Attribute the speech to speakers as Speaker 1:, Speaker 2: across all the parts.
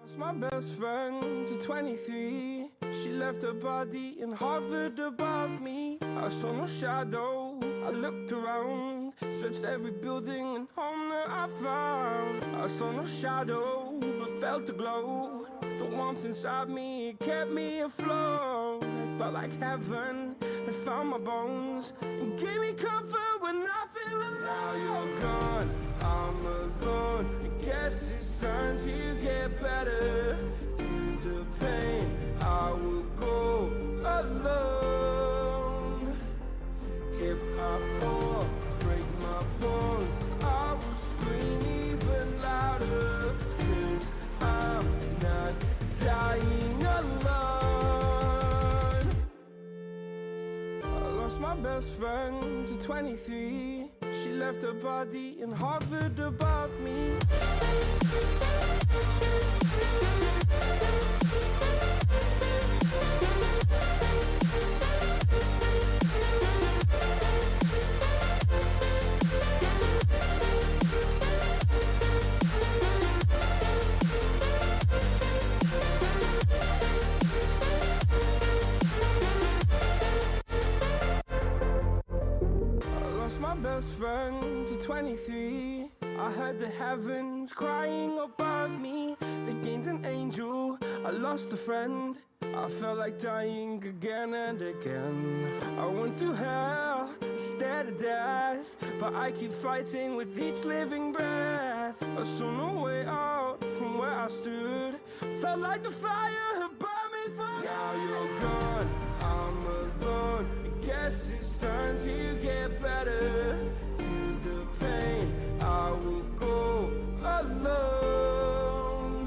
Speaker 1: Lost my best friend to 23. She left her body and hovered above me. I saw no shadow, I looked around, searched every building and home that I found. I saw no shadow, but felt the glow. The warmth inside me, it kept me afloat. It felt like heaven had found my bones and gave me comfort when I feel alone. Now you're gone, I'm alone. I guess it's time to get better. Through the pain, I will go alone. If I fall, break my bones, I will scream even louder. 'Cause I'm not dying alone. I lost my best friend to 23. She left her body and hovered above me. My best friend to 23. I heard the heavens crying above me. They gained an angel, I lost a friend. I felt like dying again and again. I went through hell, stared at death, but I keep fighting with each living breath. I saw no way out from where I stood. Felt like the fire had burned me through. Now you're gone, I'm alone. I guess it's time to get better. Through the pain, I will go alone.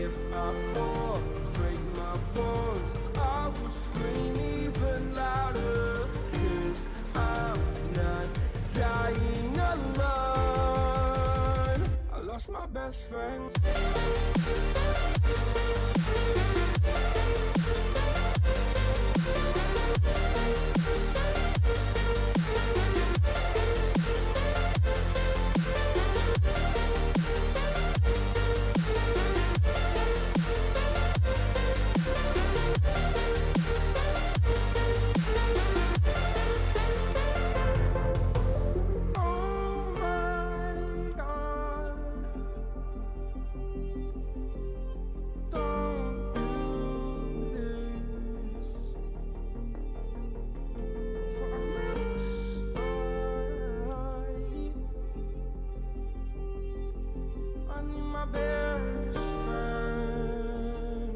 Speaker 1: If I fall, break my bones, I will scream even louder. 'Cause I'm not dying alone. I lost my best friend. My best friend.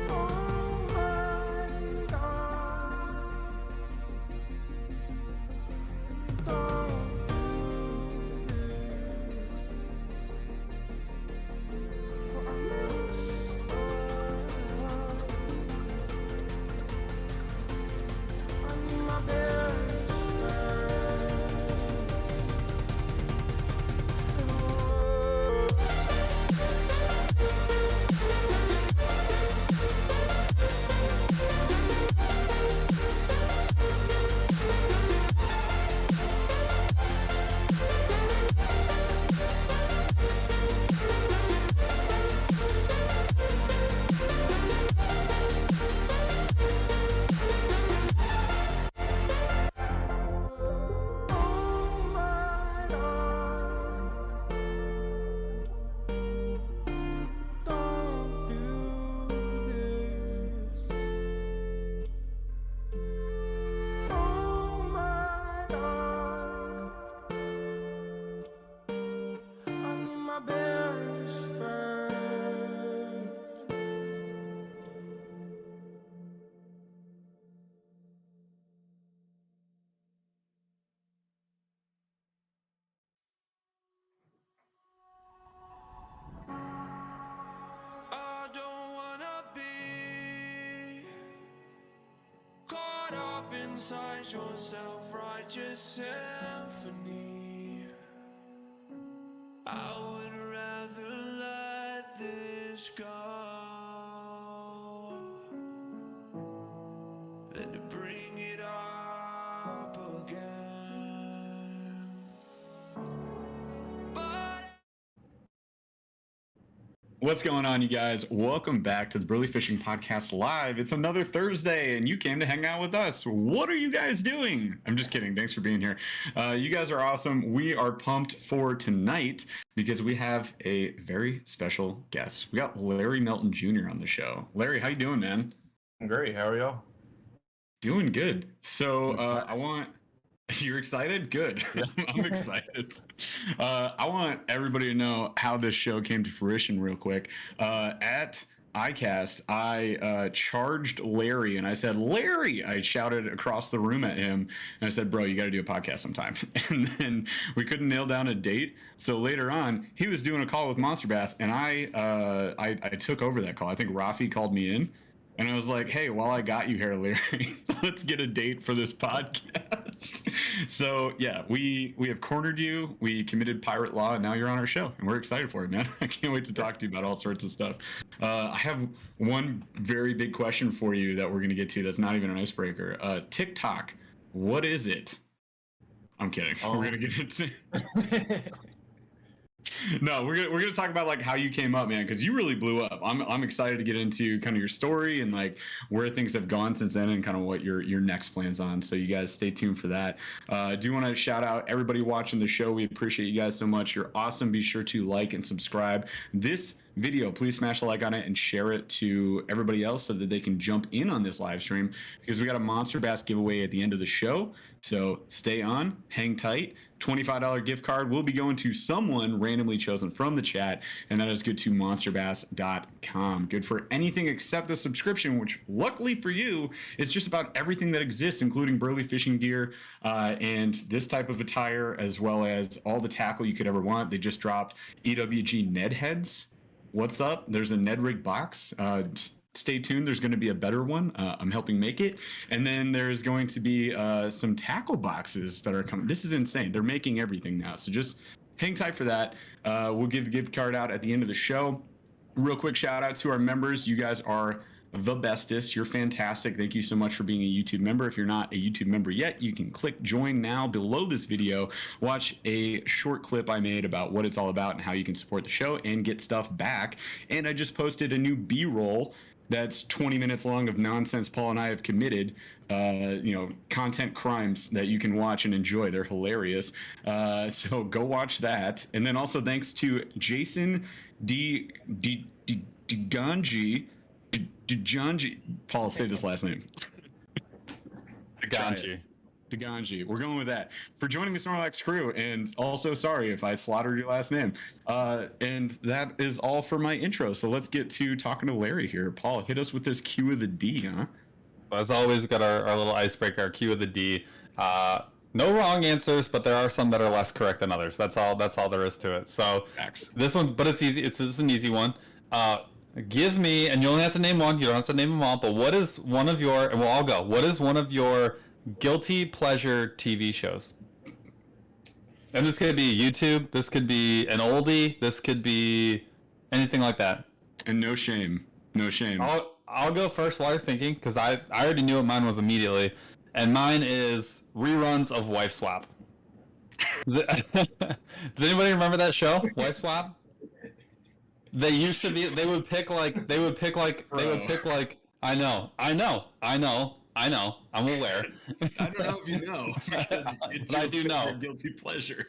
Speaker 1: Oh my God, don't do this. For I miss I need my best friend. My best friend. I don't wanna be caught up inside your self-righteous symphony. I would rather let this go than to bring it up again.
Speaker 2: What's going on, you guys? Welcome back to the Burly Fishing Podcast Live. It's another Thursday, and you came to hang out with us. What are you guys doing? I'm just kidding. Thanks for being here. You guys are awesome. We are pumped for tonight because we have a very special guest. We got Larry Melton Jr. on the show. Larry, how you doing, man?
Speaker 3: I'm great. How are y'all?
Speaker 2: Doing good. So You're excited? Good.
Speaker 3: Yeah.
Speaker 2: I'm excited. I want everybody to know how this show came to fruition real quick. At ICAST, I charged Larry and I said, Larry, I shouted across the room at him and I said, bro, you got to do a podcast sometime. And then we couldn't nail down a date. So later on, he was doing a call with MONSTERBASS and I took over that call. I think Rafi called me in. And I was like, hey, while I got you here, Larry, let's get a date for this podcast. So, yeah, we have cornered you. We committed pirate law, and now you're on our show. And we're excited for it, man. I can't wait to talk to you about all sorts of stuff. I have one very big question for you that we're going to get to that's not even an icebreaker. TikTok, what is it? I'm kidding. We're going to get into No, we're gonna talk about like how you came up, man, because you really blew up. I'm excited to get into kind of your story and like where things have gone since then and kind of what your next plans on. So you guys stay tuned for that. I do want to shout out everybody watching the show. We appreciate you guys so much. You're awesome. Be sure to like and subscribe this video. Please smash a like on it and share it to everybody else so that they can jump in on this live stream because we got a Monster Bass giveaway at the end of the show. So stay on, hang tight. $25 gift card will be going to someone randomly chosen from the chat, and that is good to monsterbass.com. Good for anything except the subscription, which luckily for you is just about everything that exists, including Burly fishing gear and this type of attire, as well as all the tackle you could ever want. They just dropped EWG Ned heads. What's up? There's a Ned rig box. Stay tuned. There's going to be a better one. I'm helping make it. And then there's going to be some tackle boxes that are coming. This is insane. They're making everything now. So just hang tight for that. We'll give the gift card out at the end of the show. Real quick shout out to our members. You guys are the bestest. You're fantastic. Thank you so much for being a YouTube member. If you're not a YouTube member yet, you can click join now below this video. Watch a short clip I made about what it's all about and how you can support the show and get stuff back. And I just posted a new B-roll that's 20 minutes long of nonsense Paul and I have committed, content crimes that you can watch and enjoy. They're hilarious. So go watch that. And then also thanks to Jason DeGanji. Paul, say this last name. DeGanji. We're going with that. For joining the Snorlax crew, and also sorry if I slaughtered your last name. And that is all for my intro. So let's get to talking to Larry here. Paul, hit us with this Q of the D, huh?
Speaker 3: Well, as always, we've got our little icebreaker, our Q of the D. No wrong answers, but there are some that are less correct than others. That's all there is to it. So this one, but it's easy. It's an easy one. Give me, and you only have to name one. You don't have to name them all. But what is one of your, and we'll all go. What is one of your guilty pleasure TV shows? And this could be YouTube. This could be an oldie. This could be anything like that.
Speaker 2: And no shame. No shame.
Speaker 3: I'll go first while you're thinking, because I already knew what mine was immediately. And mine is reruns of Wife Swap. Does anybody remember that show, Wife Swap? They used to be. They would pick like. I know. I'm aware.
Speaker 2: I don't know if you know.
Speaker 3: But I do know.
Speaker 2: Guilty pleasure.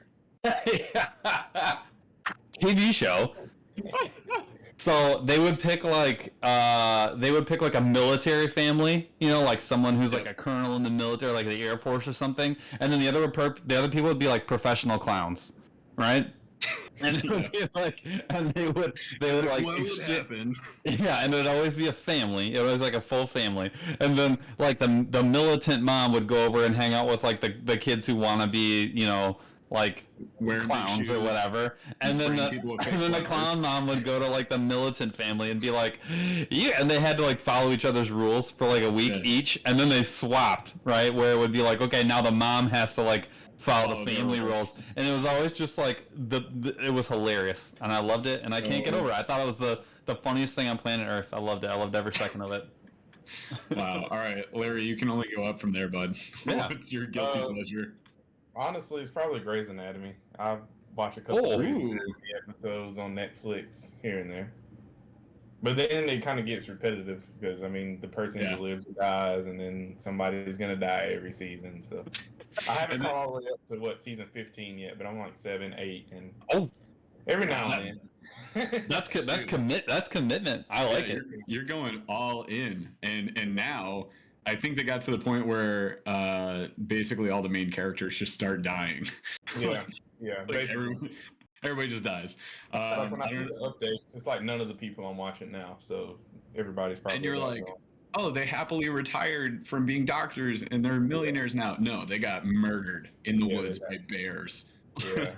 Speaker 3: TV show. So they would pick like a military family, like someone who's like a colonel in the military, like the Air Force or something, and then the other people would be like professional clowns, right? And it would be like, and they would like,
Speaker 2: what would happen?
Speaker 3: Yeah, and it would always be a family. It was like a full family, and then like the militant mom would go over and hang out with like the kids who want to be, like wearing clowns or whatever, and then the clown mom would go to like the militant family and be like, yeah, and they had to like follow each other's rules for like a week each, and then they swapped, right, where it would be like, okay, now the mom has to like follow the family rules, and it was always just like it was hilarious, and I loved it, and I can't get over it. I thought it was the funniest thing on planet Earth. I loved it. I loved every second of it.
Speaker 2: Wow. All right, Larry, you can only go up from there, bud.
Speaker 3: Yeah.
Speaker 2: What's your guilty pleasure?
Speaker 4: Honestly, it's probably Grey's Anatomy. I watch a couple of Grey's Anatomy episodes on Netflix here and there. But then it kind of gets repetitive because I mean the person
Speaker 2: Yeah.
Speaker 4: who lives dies, and then somebody's gonna die every season. So I haven't caught all the way up to what season 15 yet, but I'm like 7, 8, and every now and then.
Speaker 3: That's commitment. I like it.
Speaker 2: You're going all in, and now I think they got to the point where basically all the main characters just start dying.
Speaker 4: Yeah, yeah.
Speaker 2: Like everybody just dies.
Speaker 4: Like when I see the updates, it's like none of the people I'm watching now, so everybody's probably.
Speaker 2: And you're like, oh, they happily retired from being doctors and they're millionaires now. No, they got murdered in the woods by bears.
Speaker 4: Yeah.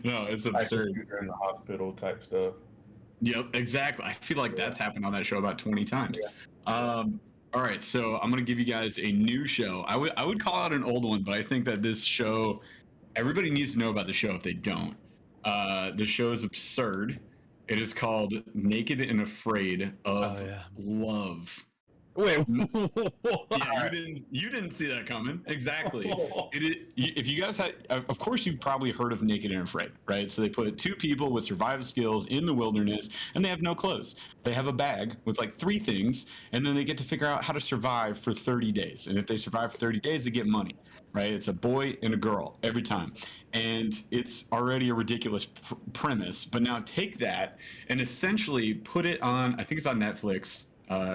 Speaker 2: No, it's absurd.
Speaker 4: In the hospital type stuff.
Speaker 2: Yep, exactly. I feel like that's happened on that show about 20 times. Yeah. All right, so I'm gonna give you guys a new show. I would call out an old one, but I think that this show, everybody needs to know about the show if they don't. The show is absurd. It is called Naked and Afraid of Love.
Speaker 3: Wait,
Speaker 2: yeah, you didn't see that coming. Exactly. If you guys had, of course, you've probably heard of Naked and Afraid, right? So they put two people with survival skills in the wilderness, and they have no clothes. They have a bag with like 3 things, and then they get to figure out how to survive for 30 days. And if they survive for 30 days, they get money, right? It's a boy and a girl every time. And it's already a ridiculous premise, but now take that and essentially put it on, I think it's on Netflix.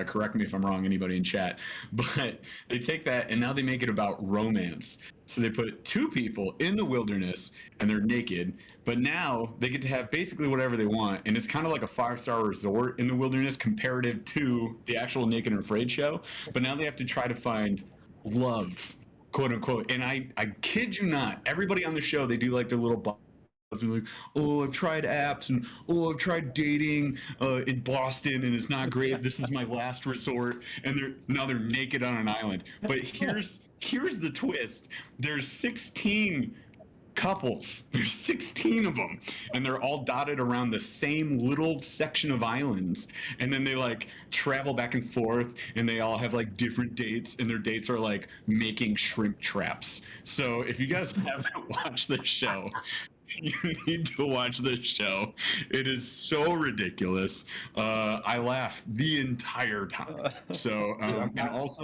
Speaker 2: Correct me if I'm wrong, anybody in chat, but they take that and now they make it about romance. So they put 2 people in the wilderness and they're naked, but now they get to have basically whatever they want. And it's kind of like a 5-star resort in the wilderness comparative to the actual Naked and Afraid show. But now they have to try to find love, quote unquote. And I kid you not, everybody on the show, they do like their little and like, oh, I've tried apps and oh, I've tried dating in Boston and it's not great. This is my last resort, and they're naked on an island. But here's the twist: there's 16 couples. There's 16 of them, and they're all dotted around the same little section of islands. And then they like travel back and forth, and they all have like different dates, and their dates are like making shrimp traps. So if you guys haven't watched this show, you need to watch this show. It is so ridiculous. I laugh the entire time. So, and also,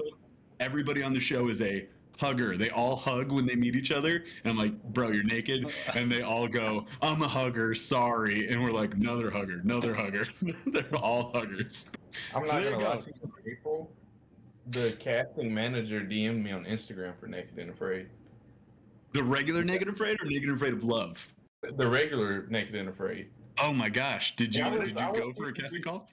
Speaker 2: everybody on the show is a hugger. They all hug when they meet each other. And I'm like, bro, you're naked. And they all go, I'm a hugger, sorry. And we're like, another hugger. They're all huggers.
Speaker 4: I'm not going to lie to you, April. The casting manager DM'd me on Instagram for Naked and Afraid.
Speaker 2: The regular Naked and Afraid or Naked and Afraid of Love?
Speaker 4: The regular Naked and Afraid.
Speaker 2: Oh my gosh. Did you go for a casting call?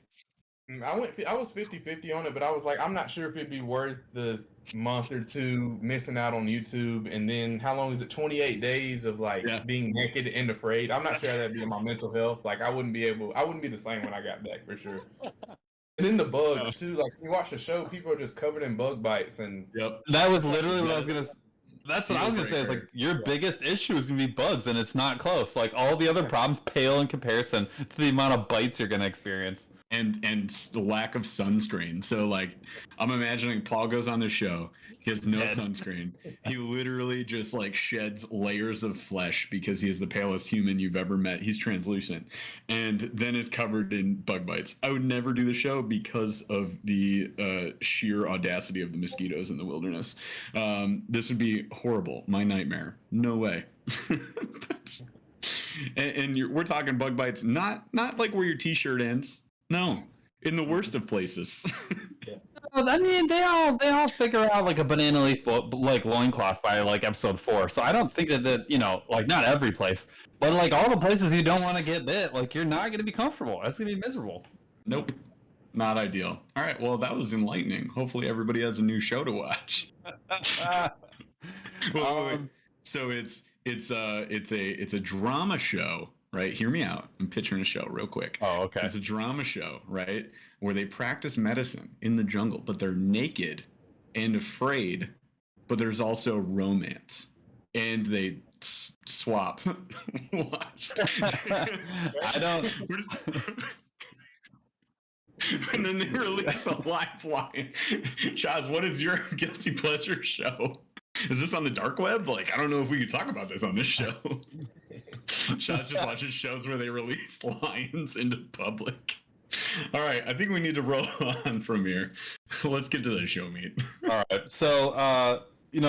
Speaker 4: I was 50-50 on it, but I was like, I'm not sure if it'd be worth the month or 2 missing out on YouTube, and then how long is it? 28 days of like being naked and afraid. I'm not sure how that'd be in my mental health. Like I wouldn't be the same when I got back for sure. And then the bugs too. Like when you watch the show, people are just covered in bug bites, and
Speaker 3: that was literally what I was gonna. That's what I was gonna say. Is like your biggest issue is gonna be bugs, and it's not close. Like all the other problems pale in comparison to the amount of bites you're gonna experience.
Speaker 2: And the lack of sunscreen. So like, I'm imagining Paul goes on the show. He has no sunscreen. He literally just like sheds layers of flesh because he is the palest human you've ever met. He's translucent, and then is covered in bug bites. I would never do the show because of the sheer audacity of the mosquitoes in the wilderness. This would be horrible. My nightmare. No way. and we're talking bug bites, not like where your t-shirt ends. No, in the worst of places.
Speaker 3: Well, I mean, they all figure out like a banana leaf like loincloth by like episode 4. So I don't think that like not every place, but like all the places you don't want to get bit, like you're not going to be comfortable. That's going to be miserable.
Speaker 2: Nope, not ideal. All right, well that was enlightening. Hopefully everybody has a new show to watch. Wait. So it's a drama show. Right, hear me out. I'm picturing a show real quick.
Speaker 3: Oh, okay.
Speaker 2: So it's a drama show, right, where they practice medicine in the jungle, but they're naked and afraid, but there's also romance, and they swap. Watch.
Speaker 3: I don't.
Speaker 2: And then they release a lifeline. Chaz, what is your guilty pleasure show? Is this on the dark web? Like, I don't know if we can talk about this on this show. Chaz just watches shows where they release lions into public. All right, I think we need to roll on from here. Let's get to the show meat.
Speaker 3: All right. So, we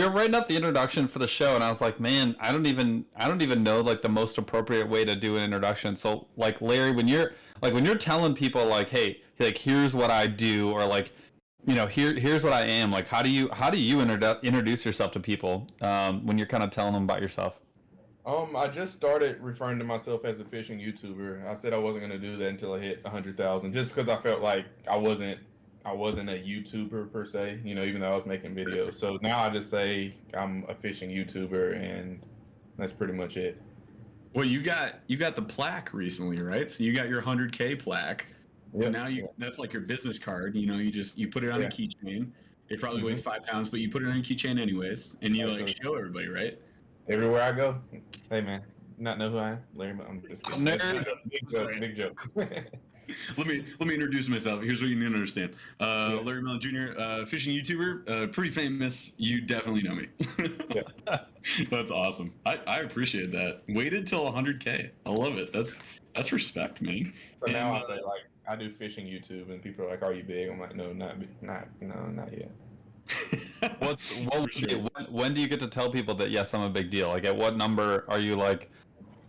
Speaker 3: were writing up the introduction for the show, and I was like, man, I don't even know like the most appropriate way to do an introduction. So, like, Larry, when you're telling people like, hey, like, here's what I do, or like, here's what I am. Like, how do you introduce yourself to people when you're kind of telling them about yourself?
Speaker 4: I just started referring to myself as a fishing YouTuber. I said I wasn't gonna do that until I hit 100,000, just because I felt like I wasn't a YouTuber per se, even though I was making videos. So now I just say I'm a fishing YouTuber, and that's pretty much it.
Speaker 2: Well, you got the plaque recently, right? So you got your 100K plaque. Yep. So now that's like your business card. You put it on a keychain. It probably weighs 5 pounds, but you put it on your keychain anyways, and you like show everybody, right?
Speaker 4: Everywhere I go. Hey man, not know who I am, Larry. I'm just kidding. Big joke.
Speaker 2: Let me introduce myself. Here's what you need to understand. Larry Melton Jr., fishing YouTuber, pretty famous. You definitely know me. That's awesome. I appreciate that. Waited till 100K. I love it. That's respect, man.
Speaker 4: So now I say like I do fishing YouTube, and people are like, "Are you big?" I'm like, "No, not yet."
Speaker 3: When do you get to tell people that yes, I'm a big deal? Like, at what number are you like,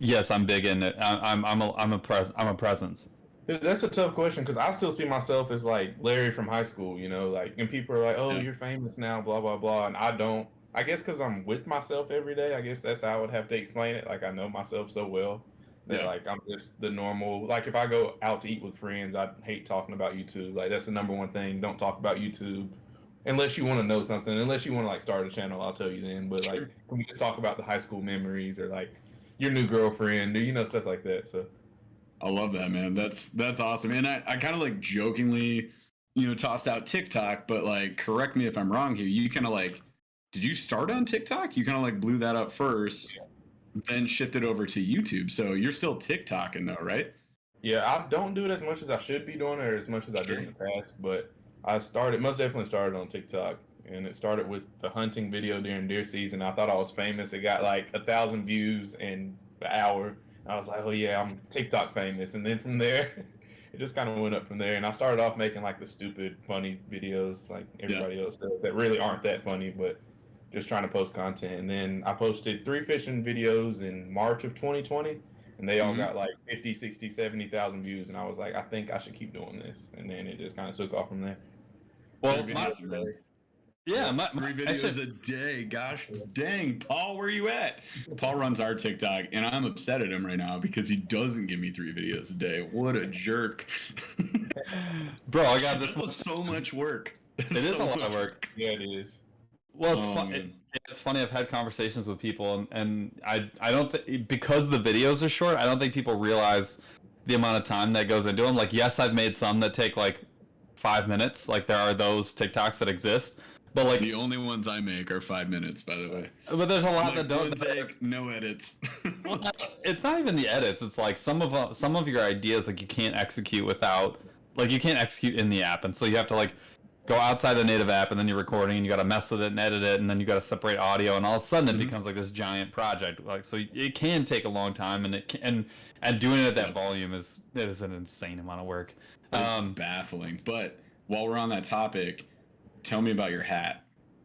Speaker 3: yes, I'm big in it. I'm a presence.
Speaker 4: That's a tough question, because I still see myself as like Larry from high school, like, and people are like, "Oh, you're famous now," blah blah blah, and I don't. I guess because I'm with myself every day. I guess that's how I would have to explain it. Like, I know myself so well that like I'm just the normal. Like, if I go out to eat with friends, I hate talking about YouTube. Like, that's the number one thing. Don't talk about YouTube. Unless you want to know something, unless you want to like start a channel, I'll tell you then. But like, when we just talk about the high school memories or like your new girlfriend or stuff like that. So
Speaker 2: I love that, man. That's awesome. And I kind of like jokingly, tossed out TikTok, but like, correct me if I'm wrong here. You kind of like, did you start on TikTok? You kind of like blew that up first, then shifted over to YouTube. So you're still TikToking though, right?
Speaker 4: Yeah, I don't do it as much as I should be doing, or as much as I did in the past, but I most definitely started on TikTok, and it started with the hunting video during deer season. I thought I was famous. It got like 1,000 views in an hour. I was like, oh yeah, I'm TikTok famous. And then from there, it just kind of went up from there. And I started off making like the stupid, funny videos like everybody else does that really aren't that funny, but just trying to post content. And then I posted 3 fishing videos in March of 2020. And they all got like 50, 60, 70,000 views. And I was like, I think I should keep doing this. And then it just kind of took off from there.
Speaker 3: Well, it's awesome, man. Yeah,
Speaker 2: 3 videos a day. Gosh dang, Paul, where you at? Paul runs our TikTok, and I'm upset at him right now because he doesn't give me 3 videos a day. What a jerk.
Speaker 3: Bro, I got this.
Speaker 2: That's so much work.
Speaker 3: It is a lot of work.
Speaker 4: Yeah, it is.
Speaker 3: Well, it's funny. I've had conversations with people, and I don't think, because the videos are short, I don't think people realize the amount of time that goes into them. Like, yes, I've made some that take like 5 minutes. Like, there are those TikToks that exist, but like
Speaker 2: the only ones I make are 5 minutes, by the way.
Speaker 3: But there's a lot
Speaker 2: like,
Speaker 3: that don't
Speaker 2: take, no edits.
Speaker 3: Well, it's not even the edits. It's like some of your ideas, like, you can't execute without, like, you can't execute in the app, and so you have to like go outside the native app, and then you're recording, and you got to mess with it and edit it, and then you got to separate audio, and all of a sudden it becomes like this giant project. Like, so it can take a long time, and doing it at that volume is an insane amount of work.
Speaker 2: It's baffling. But while we're on that topic, tell me about your hat,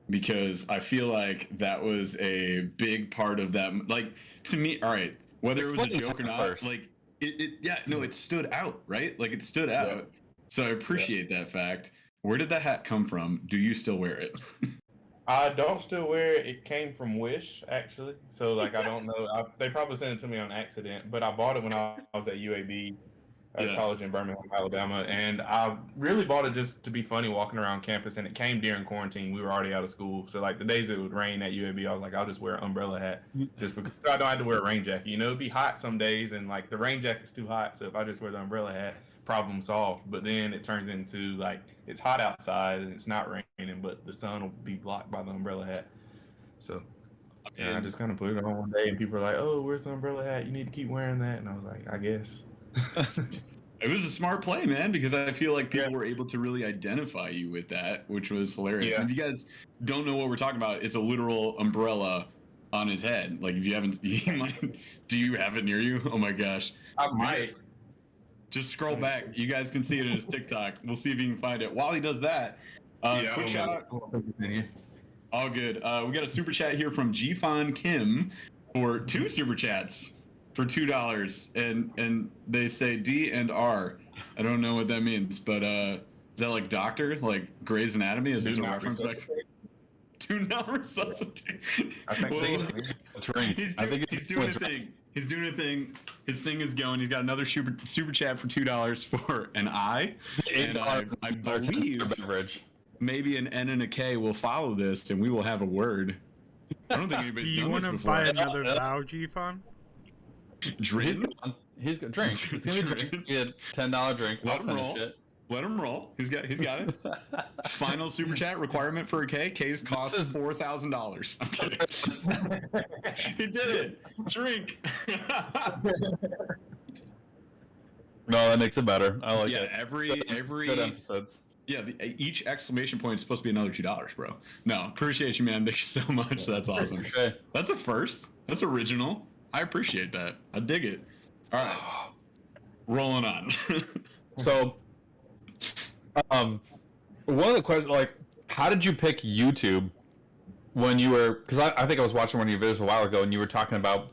Speaker 2: because I feel like that was a big part of that. Like, to me, all right, whether it was a joke or not, like it stood out, right? Like, it stood out. So I appreciate that fact. Where did that hat come from? Do you still wear it?
Speaker 4: I don't still wear it. It came from Wish, actually. So, like, I don't know. They probably sent it to me on accident, but I bought it when I was at UAB, college in Birmingham, Alabama, and I really bought it just to be funny walking around campus, and it came during quarantine. We were already out of school. So, like, the days it would rain at UAB, I was like, I'll just wear an umbrella hat just because I don't have to wear a rain jacket. It'd be hot some days, and, like, the rain jacket's too hot, so if I just wear the umbrella hat, problem solved. But then it turns into like it's hot outside and it's not raining, but the sun will be blocked by the umbrella hat. So I just kind of put it on one day, and people are like, "Oh, where's the umbrella hat? You need to keep wearing that." And I was like, "I guess."
Speaker 2: It was a smart play, man, because I feel like people were able to really identify you with that, which was hilarious. And if you guys don't know what we're talking about, it's a literal umbrella on his head. Like, if you haven't, do you have it near you? Oh my gosh,
Speaker 4: I might.
Speaker 2: Just scroll back. You guys can see it in his TikTok. We'll see if you can find it. While he does that, quick shout out. All good. We got a super chat here from Gfon Kim for 2 super chats for $2, and they say D and R. I don't know what that means, but is that like doctor, like Grey's Anatomy? Is this a reference back? Do not resuscitate.
Speaker 3: I think
Speaker 2: he's doing a thing. He's doing a thing. His thing is going. He's got another super chat for $2 for an I. And I believe maybe an N and a K will follow this, and we will have a word. I don't think anybody's done this before.
Speaker 5: Do you want to buy another Vow, G-Fun?
Speaker 2: Drink.
Speaker 3: He's gonna drink. He's gonna drink. Get $10 drink.
Speaker 2: Let him roll. Let him roll. He's got it. Final super chat requirement for a K. K's cost $4,000. I'm kidding. He did it. Drink.
Speaker 3: No, that makes it better. I like it.
Speaker 2: Every
Speaker 3: good episodes.
Speaker 2: Yeah, each exclamation point is supposed to be another $2, bro. No, appreciate you, man. Thank you so much. That's awesome. Okay. That's a first. That's original. I appreciate that. I dig it. All right. Rolling on.
Speaker 3: So, one of the questions, like, how did you pick YouTube when you were? Because I think I was watching one of your videos a while ago, and you were talking about,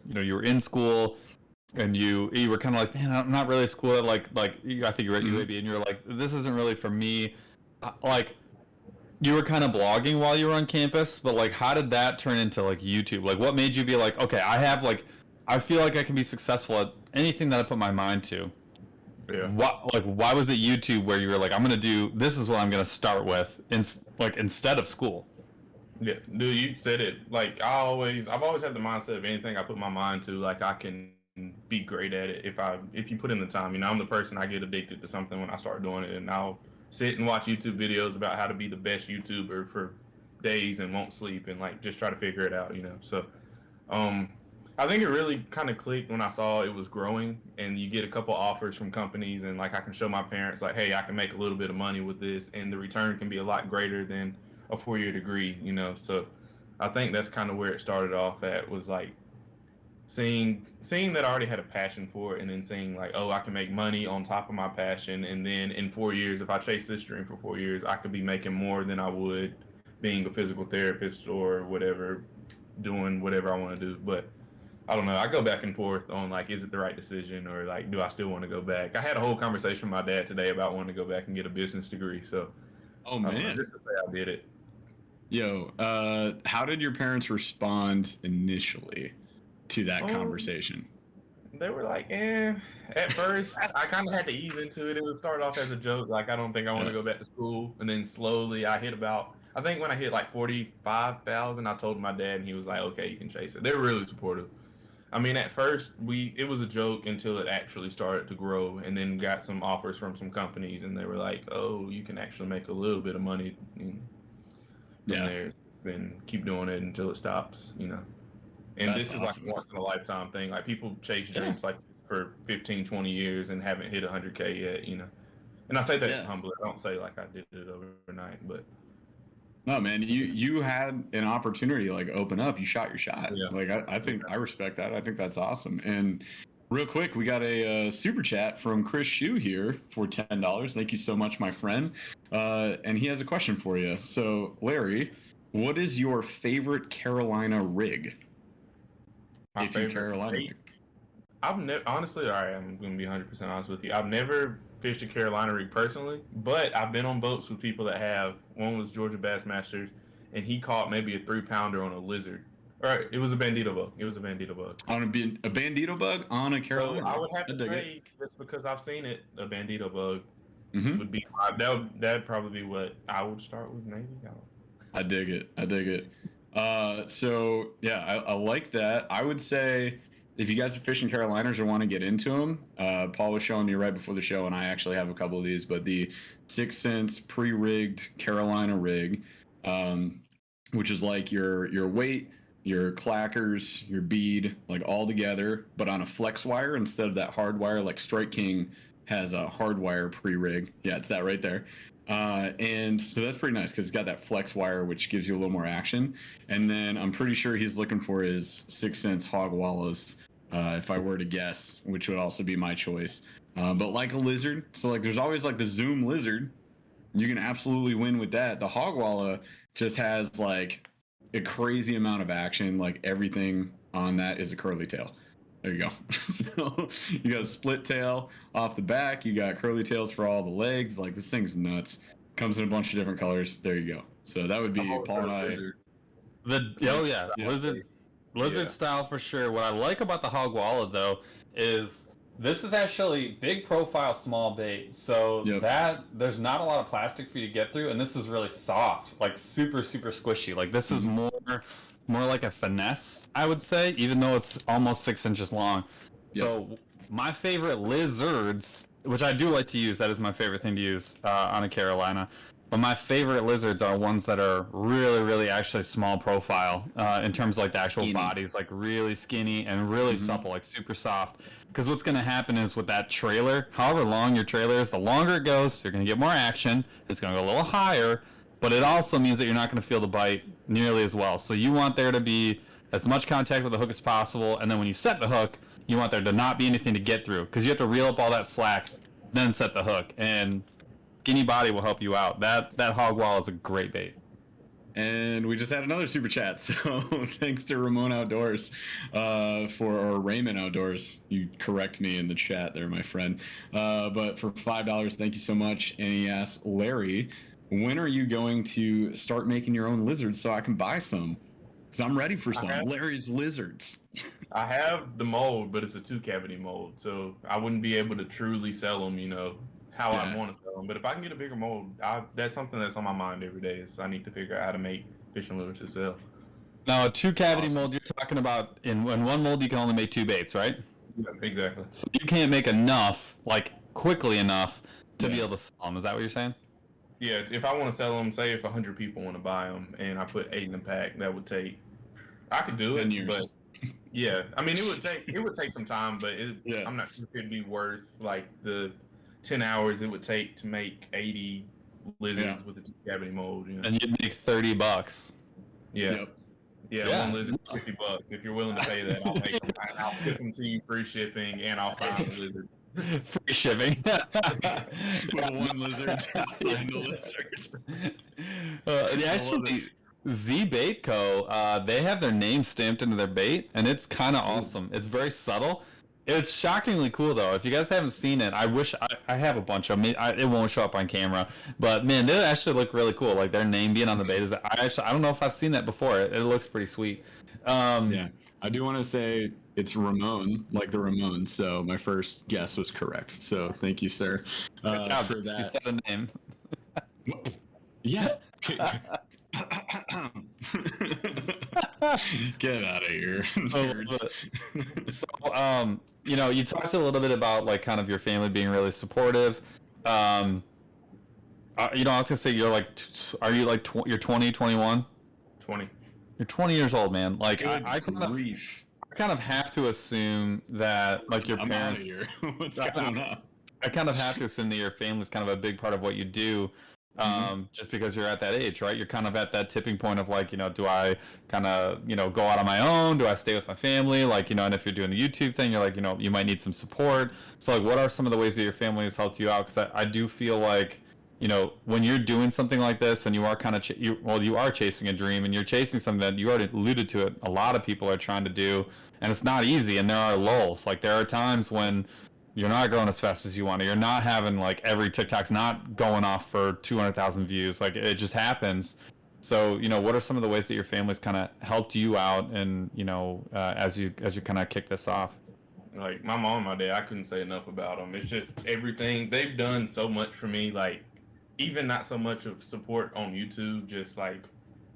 Speaker 3: you were in school, and you were kind of like, man, I'm not really at school. I think you were at UAB, and you were like, this isn't really for me. Like, you were kind of blogging while you were on campus, but like, how did that turn into like YouTube? Like, what made you be like, okay, I feel like I can be successful at anything that I put my mind to. Yeah. Why was it YouTube where you were like, this is what I'm gonna start with, instead of school?
Speaker 4: Yeah, dude, you said it. Like, I've always had the mindset of anything I put my mind to, like, I can be great at it if you put in the time. I'm the person, I get addicted to something when I start doing it, and I'll sit and watch YouTube videos about how to be the best YouTuber for days and won't sleep and like just try to figure it out. So I think it really kind of clicked when I saw it was growing, and you get a couple offers from companies, and like I can show my parents like, hey, I can make a little bit of money with this, and the return can be a lot greater than a 4-year degree. So I think that's kind of where it started off at, was like seeing that I already had a passion for it, and then seeing like, oh, I can make money on top of my passion, and then in 4 years, if I chase this dream for 4 years, I could be making more than I would being a physical therapist or whatever, doing whatever I want to do. But I don't know. I go back and forth on like, is it the right decision, or like, do I still want to go back? I had a whole conversation with my dad today about wanting to go back and get a business degree. So,
Speaker 2: oh man,
Speaker 4: just to say I did it.
Speaker 2: Yo, how did your parents respond initially to that conversation?
Speaker 4: They were like, at first, I kind of had to ease into it. It would start off as a joke, like, I don't think I want to go back to school. And then slowly I think when I hit like 45,000, I told my dad, and he was like, okay, you can chase it. They were really supportive. I mean, at first, it was a joke until it actually started to grow, and then got some offers from some companies, and they were like, oh, you can actually make a little bit of money. And there, then keep doing it until it stops, And
Speaker 2: That's
Speaker 4: this is
Speaker 2: awesome.
Speaker 4: like a once in a lifetime thing. Like, people chase dreams like for 15, 20 years and haven't hit 100K yet, And I say that humbly. I don't say like I did it overnight, but.
Speaker 2: No, man, you had an opportunity to like open up. You shot your shot. Yeah. Like I think I respect that. I think that's awesome. And real quick, we got a super chat from Chris Shue here for $10. Thank you so much, my friend. And he has a question for you. So, Larry, what is your favorite Carolina rig?
Speaker 4: My favorite Carolina rig. Honestly, all right, I'm going to be 100% honest with you. I've never fished a Carolina rig personally, but I've been on boats with people that have. One was Georgia Bassmasters, and he caught maybe a 3-pounder on a lizard. All right, it was a bandito bug. On
Speaker 2: a bandito bug on a Carolina.
Speaker 4: So I would have to say, just because I've seen it, a bandito bug would be that'd probably be what I would start with, maybe.
Speaker 2: I dig it. So yeah, I like that. I would say, if you guys are fishing Caroliners or want to get into them, Paul was showing me right before the show, and I actually have a couple of these, but the 6 cents pre-rigged Carolina rig, which is like your weight, your clackers, your bead, like all together, but on a flex wire instead of that hard wire, like Strike King has a hard wire pre-rig. Yeah, it's that right there. And so that's pretty nice because it's got that flex wire, which gives you a little more action. And then I'm pretty sure he's looking for his 6 cents hog wallows, if I were to guess, which would also be my choice. but like a lizard. So like there's always like the Zoom lizard. You can absolutely win with that. The Hogwalla just has like a crazy amount of action. Like everything on that is a curly tail. There you go. So you got a split tail off the back. You got curly tails for all the legs. Like this thing's nuts. Comes in a bunch of different colors. There you go. So that would be Paul and I.
Speaker 3: Lizard style for sure. What I like about the Hogwalla though is this is actually big profile, small bait. So that there's not a lot of plastic for you to get through, and this is really soft, like super squishy. Like this is more like a finesse, I would say, even though it's almost 6 inches long. So my favorite lizards, which I do like to use, that is my favorite thing to use on a Carolina. But my favorite lizards are ones that are really actually small profile in terms of like the actual bodies, like really skinny and really supple, like super soft. Because what's going to happen is with that trailer, however long your trailer is, the longer it goes, you're going to get more action. It's going to go a little higher, but it also means that you're not going to feel the bite nearly as well. So you want there to be as much contact with the hook as possible, and then when you set the hook, you want there to not be anything to get through, because you have to reel up all that slack, then set the hook. And skinny body will help you out. That Hogwalla is a great bait.
Speaker 2: And we just had another super chat, so thanks to Ramon Outdoors or Raymond Outdoors. You correct me in the chat there, my friend. But for $5, thank you so much. And he asked, Larry, when are you going to start making your own lizards so I can buy some? Because I'm ready for some. Larry's Lizards.
Speaker 4: I have the mold, but it's a 2-cavity mold, so I wouldn't be able to truly sell them, how I want to sell them. But if I can get a bigger mold, that's something that's on my mind every day. Is I need to figure out how to make fishing lures to sell.
Speaker 3: Now, a 2-cavity mold you're talking about, in one mold you can only make 2 baits, right?
Speaker 4: Yeah, exactly.
Speaker 3: So you can't make enough, like quickly enough, to be able to sell them. Is that what you're saying?
Speaker 4: Yeah, if I want to sell them, say if 100 people want to buy them, and I put 8 in a pack, that would take. I could do it, but yeah, I mean it would take some time, but I'm not sure if it'd be worth like the 10 hours it would take to make 80 lizards with a 2-cavity mold.
Speaker 3: And you'd make $30.
Speaker 4: Yeah. One lizard $50. If you're willing to pay that, I'll ship them to you, free shipping, and I'll sign the lizard.
Speaker 3: Free shipping.
Speaker 2: With one lizard, sign the lizard.
Speaker 3: Actually, Z Bait Co. They have their name stamped into their bait, and it's kind of awesome. It's very subtle. It's shockingly cool though. If you guys haven't seen it, I wish I have a bunch of them. It won't show up on camera, but man, they actually look really cool. Like their name being on the bait is. I don't know if I've seen that before. It looks pretty sweet.
Speaker 2: I do want to say it's Ramon, like the Ramones. So my first guess was correct. So thank you, sir,
Speaker 3: Good job.
Speaker 2: for that.
Speaker 3: You said a name.
Speaker 2: Yeah. Get out of here, nerds.
Speaker 3: So, you talked a little bit about like kind of your family being really supportive. I was gonna say you're like, you're 20, 21?
Speaker 4: 20.
Speaker 3: You're 20 years old, man. Like
Speaker 2: I
Speaker 3: kind of have to assume that like your parents.
Speaker 2: I'm out of here. What's going on?
Speaker 3: I kind of have to assume that your family's kind of a big part of what you do. Just because you're at that age, right? You're kind of at that tipping point of like, do I kind of, go out on my own? Do I stay with my family? Like, and if you're doing the YouTube thing, you're like, you might need some support. So like, what are some of the ways that your family has helped you out? Because I do feel like, when you're doing something like this and you are kind of, you are chasing a dream and you're chasing something that you already alluded to it. A lot of people are trying to do, and it's not easy. And there are lulls. Like there are times when you're not going as fast as you want to. You're not having like every TikTok's not going off for 200,000 views. Like it just happens. So, what are some of the ways that your family's kind of helped you out and, as you kind of kick this off?
Speaker 4: Like my mom and my dad, I couldn't say enough about them. It's just everything. They've done so much for me. Like even not so much of support on YouTube, just like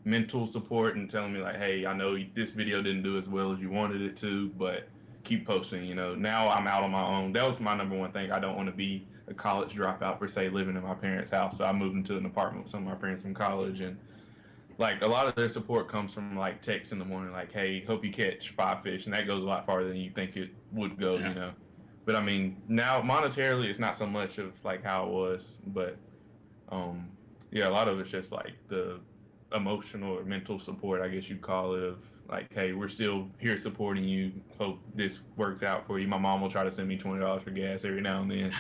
Speaker 4: mental support and telling me like, hey, I know this video didn't do as well as you wanted it to, but keep posting. Now I'm out on my own. That was my number one thing. I don't want to be a college dropout per se, living in my parents' house. So I moved into an apartment with some of my parents from college, and like a lot of their support comes from like texts in the morning, like, hey, hope you catch 5 fish, and that goes a lot farther than you think it would go. But I mean, now monetarily it's not so much of like how it was, but a lot of it's just like the emotional or mental support, I guess you'd call it, of like, hey, we're still here supporting you. Hope this works out for you. My mom will try to send me $20 for gas every now and then.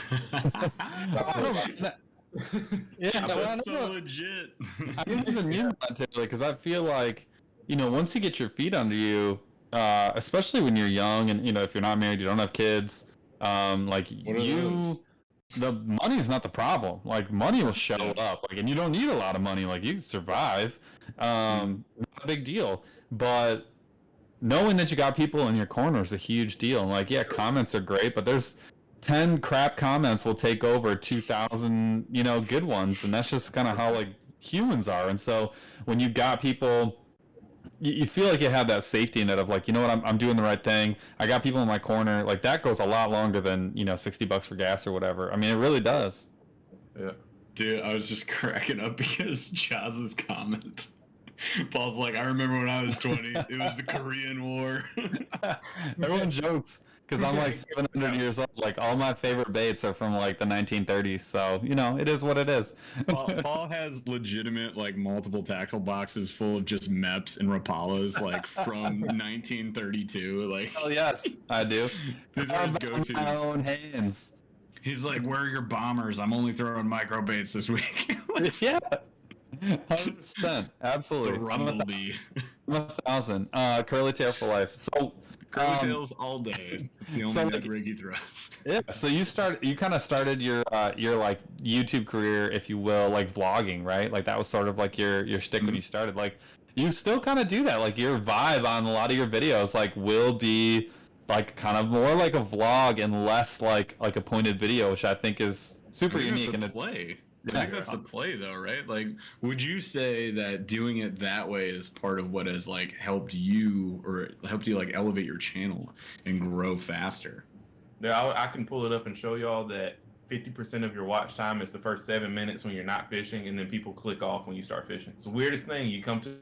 Speaker 3: Yeah,
Speaker 2: That's so legit.
Speaker 3: I don't even mean that typically, because I feel like, once you get your feet under you, especially when you're young and, if you're not married, you don't have kids, the money is not the problem. Like, money will show up, like, and you don't need a lot of money. Like, you can survive. Not a big deal. But knowing that you got people in your corner is a huge deal. And, like, yeah, comments are great, but there's 10 crap comments will take over 2,000, good ones. And that's just kind of how, like, humans are. And so when you got people, you feel like you have that safety net of, like, you know what, I'm doing the right thing. I got people in my corner. Like, that goes a lot longer than, $60 for gas or whatever. I mean, it really does.
Speaker 4: Yeah.
Speaker 2: Dude, I was just cracking up because Chaz's comment. Paul's like, I remember when I was 20, it was the Korean War.
Speaker 3: Everyone jokes. Because I'm like 700 years old. Like, all my favorite baits are from like the 1930s. So, it is what it is.
Speaker 2: Paul has legitimate, like, multiple tackle boxes full of just MEPs and Rapalas, like, from 1932. Like,
Speaker 3: oh, yes, I do.
Speaker 2: These are his go-tos.
Speaker 3: My own hands.
Speaker 2: He's like, where are your bombers? I'm only throwing micro baits this week. Like,
Speaker 3: yeah. 100%. Absolutely.
Speaker 2: The Rumblebee.
Speaker 3: I'm 1,000. Curly tail for life. So,
Speaker 2: curly tails all day. It's the only net rig he throws.
Speaker 3: Yeah. So you kind of started your like YouTube career, if you will, like vlogging, right? Like that was sort of like your shtick when you started. Like you still kind of do that. Like your vibe on a lot of your videos, like will be like kind of more like a vlog and less like a pointed video, which I think is super unique.
Speaker 2: And play. I think that's the play, though, right? Like, would you say that doing it that way is part of what has, like, helped you like, elevate your channel and grow faster?
Speaker 4: Yeah, I can pull it up and show y'all that 50% of your watch time is the first 7 minutes when you're not fishing, and then people click off when you start fishing. It's the weirdest thing. You come to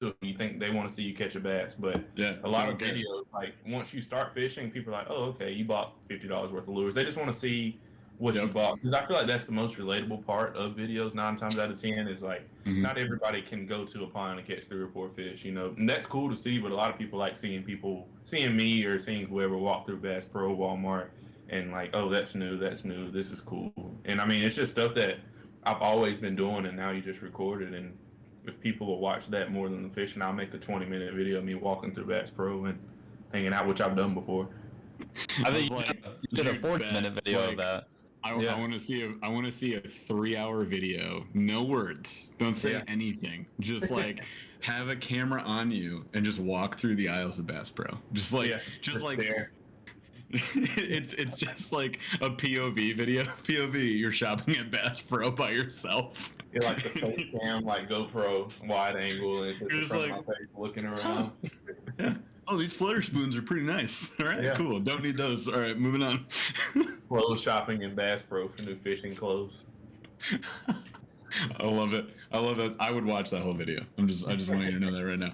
Speaker 4: it, you think they want to see you catch a bass, but a lot of videos, like, once you start fishing, people are like, oh, okay, you bought $50 worth of lures. They just want to see what you bought, because I feel like that's the most relatable part of videos 9 times out of 10 is like not everybody can go to a pond and catch 3 or 4 fish, and that's cool to see, but a lot of people like seeing me or seeing whoever walk through Bass Pro, Walmart, and like, oh, that's new, this is cool. And I mean, it's just stuff that I've always been doing, and now you just record it, and if people will watch that more than the fishing, I'll make a 20-minute video of me walking through Bass Pro and hanging out, which I've done before.
Speaker 3: I think you did a 40-minute video of that.
Speaker 2: I want to see a 3-hour video, no words, don't say anything, just like have a camera on you and just walk through the aisles of Bass Pro, just there. It's just like a POV video. POV, you're shopping at Bass Pro by yourself.
Speaker 4: You're like the face cam, like GoPro wide angle, and it's just like my face looking around.
Speaker 2: Yeah. Oh, these flutter spoons are pretty nice. All right, cool. Don't need those. All right, moving on.
Speaker 4: Clothes shopping in Bass Pro for new fishing clothes.
Speaker 2: I love it. I would watch that whole video. I just want you to know that right now.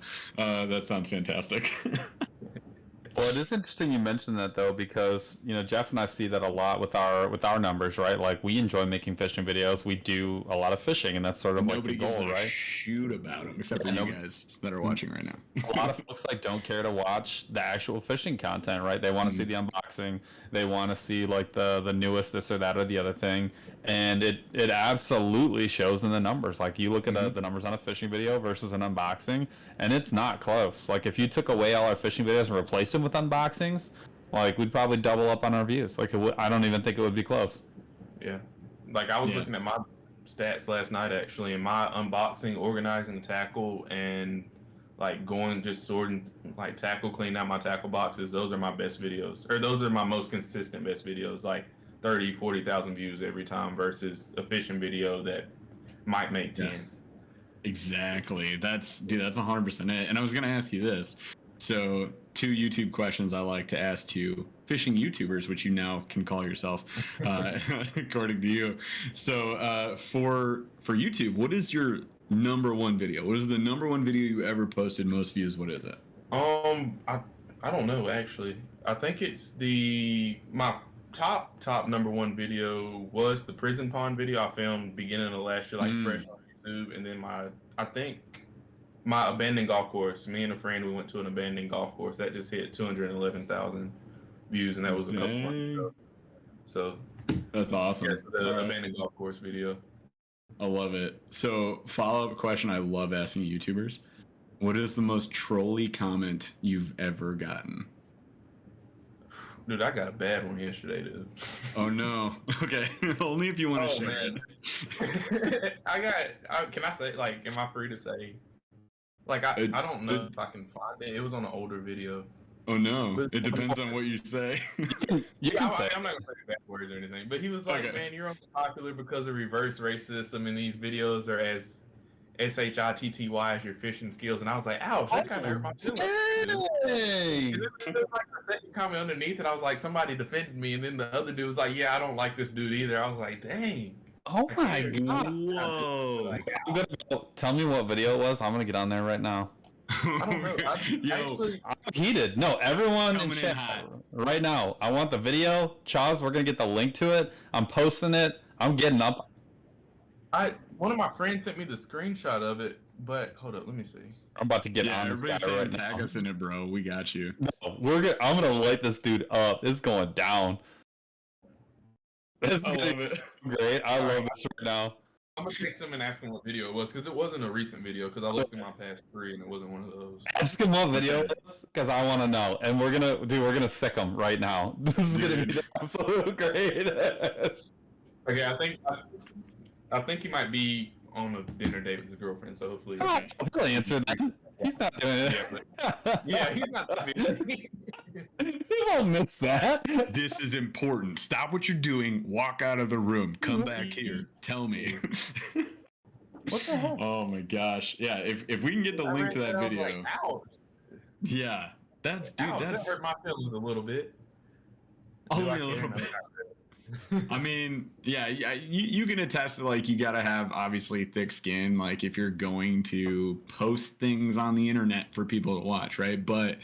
Speaker 2: That sounds fantastic.
Speaker 3: Well, it is interesting you mentioned that, though, because Jeff and I see that a lot with our numbers, right? Like, we enjoy making fishing videos. We do a lot of fishing, and that's sort of
Speaker 2: nobody
Speaker 3: like the goal,
Speaker 2: gives a
Speaker 3: right?
Speaker 2: Shoot about them, except for you guys that are watching right now.
Speaker 3: A lot of folks don't care to watch the actual fishing content, right? They want to see the unboxing. They want to see like the newest this or that or the other thing, and it absolutely shows in the numbers. Like, you look at the numbers on a fishing video versus an unboxing, and it's not close. Like, if you took away all our fishing videos and replaced them with unboxings, like, we'd probably double up on our views. Like, I don't even think it would be close.
Speaker 4: Yeah, like I was looking at my stats last night actually, and my unboxing, organizing tackle, and like going just sorting like tackle, cleaning out my tackle boxes. Those are my best videos, or those are my most consistent best videos. Like 30,000-40,000 views every time versus a fishing video that might make 10. Yeah.
Speaker 2: Exactly. That's 100% it. And I was gonna ask you this. So 2 YouTube questions I like to ask to fishing YouTubers, which you now can call yourself, according to you. So for YouTube, what is your number one video? What is the number one video you ever posted, most views? What is it?
Speaker 4: I don't know actually. I think it's my top number one video was the prison pond video I filmed beginning of last year, like fresh on YouTube, and then I think my abandoned golf course. Me and a friend, we went to an abandoned golf course that just hit 211,000 views, and that was a couple months ago. So
Speaker 2: that's awesome.
Speaker 4: Yeah, so the abandoned golf course video.
Speaker 2: I love it. So follow-up question I love asking YouTubers. What is the most trolly comment you've ever gotten?
Speaker 4: Dude, I got a bad one yesterday, dude.
Speaker 2: Oh no. Okay. Only if you want to share
Speaker 4: it. Can I say, like, am I free to say? Like, I don't know if I can find it. It was on an older video.
Speaker 2: Oh no. It depends on what you say.
Speaker 4: I'm not gonna say bad words or anything. But he was like, man, you're only popular because of reverse racism, and these videos are as SHITTY as your fishing skills. And I was like, ouch, that kind of hurt my feelings. And then there's like the second comment underneath it, I was like, somebody defended me, and then the other dude was like, yeah, I don't like this dude either. I was like, dang.
Speaker 3: Oh my god.
Speaker 2: Whoa.
Speaker 3: Like, tell me what video it was. I'm gonna get on there right now.
Speaker 4: I don't know.
Speaker 3: I'm heated. No, everyone in chat right now. I want the video. Chaz, we're gonna get the link to it. I'm posting it. I'm getting up.
Speaker 4: One of my friends sent me the screenshot of it, but hold up, let me see.
Speaker 3: I'm about to get on this guy right now.
Speaker 2: Tag us in it, bro. We got you.
Speaker 3: No, I'm gonna light this dude up. It's going down. This
Speaker 2: I love it.
Speaker 3: Great. I love this right now.
Speaker 4: I'm gonna text him and ask him what video it was, because it wasn't a recent video, because I looked in my past 3 and it wasn't one of those.
Speaker 3: Ask him what video it was, because I want to know, and we're gonna sick him right now. This is gonna be the absolute greatest.
Speaker 4: Okay, I think he might be on a dinner date with his girlfriend, so hopefully
Speaker 3: he'll answer that. He's not doing it.
Speaker 4: Yeah, he's not doing it.
Speaker 3: You won't miss that.
Speaker 2: This is important. Stop what you're doing. Walk out of the room. Come back here. Tell me.
Speaker 3: What the hell?
Speaker 2: Oh my gosh. Yeah, if we can get the link to that video.
Speaker 4: Like,
Speaker 2: yeah. That's
Speaker 4: that hurt my feelings a little bit.
Speaker 2: Only a little bit. I mean, yeah, you can attest to, like, you gotta have obviously thick skin, like, if you're going to post things on the internet for people to watch, right? But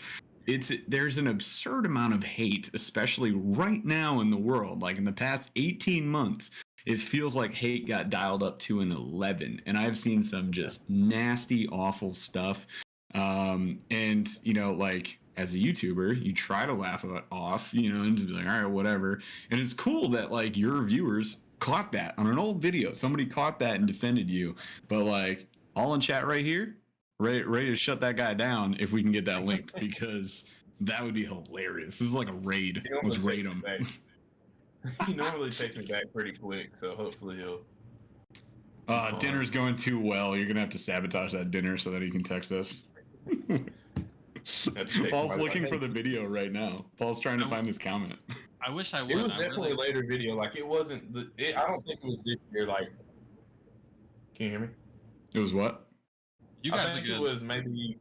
Speaker 2: there's an absurd amount of hate, especially right now in the world. Like, in the past 18 months, it feels like hate got dialed up to an 11, and I've seen some just nasty, awful stuff. And you know, like, as a YouTuber, you try to laugh it off, you know, and just be like, all right, whatever. And it's cool that, like, your viewers caught that on an old video. Somebody caught that and defended you. But, like, all in chat right here, ready to shut that guy down if we can get that link, because that would be hilarious. This is like a raid. Let's raid him.
Speaker 4: He normally takes me back pretty quick, so hopefully he'll.
Speaker 2: Dinner's going too well. You're gonna have to sabotage that dinner so that he can text us. Paul's looking for the video right now. Paul's trying to find this comment.
Speaker 6: I wish I would.
Speaker 4: It was definitely a later video. Like, it wasn't. I don't think it was this year. Like, can you hear me?
Speaker 2: It was what?
Speaker 6: You guys
Speaker 4: I think
Speaker 6: are good.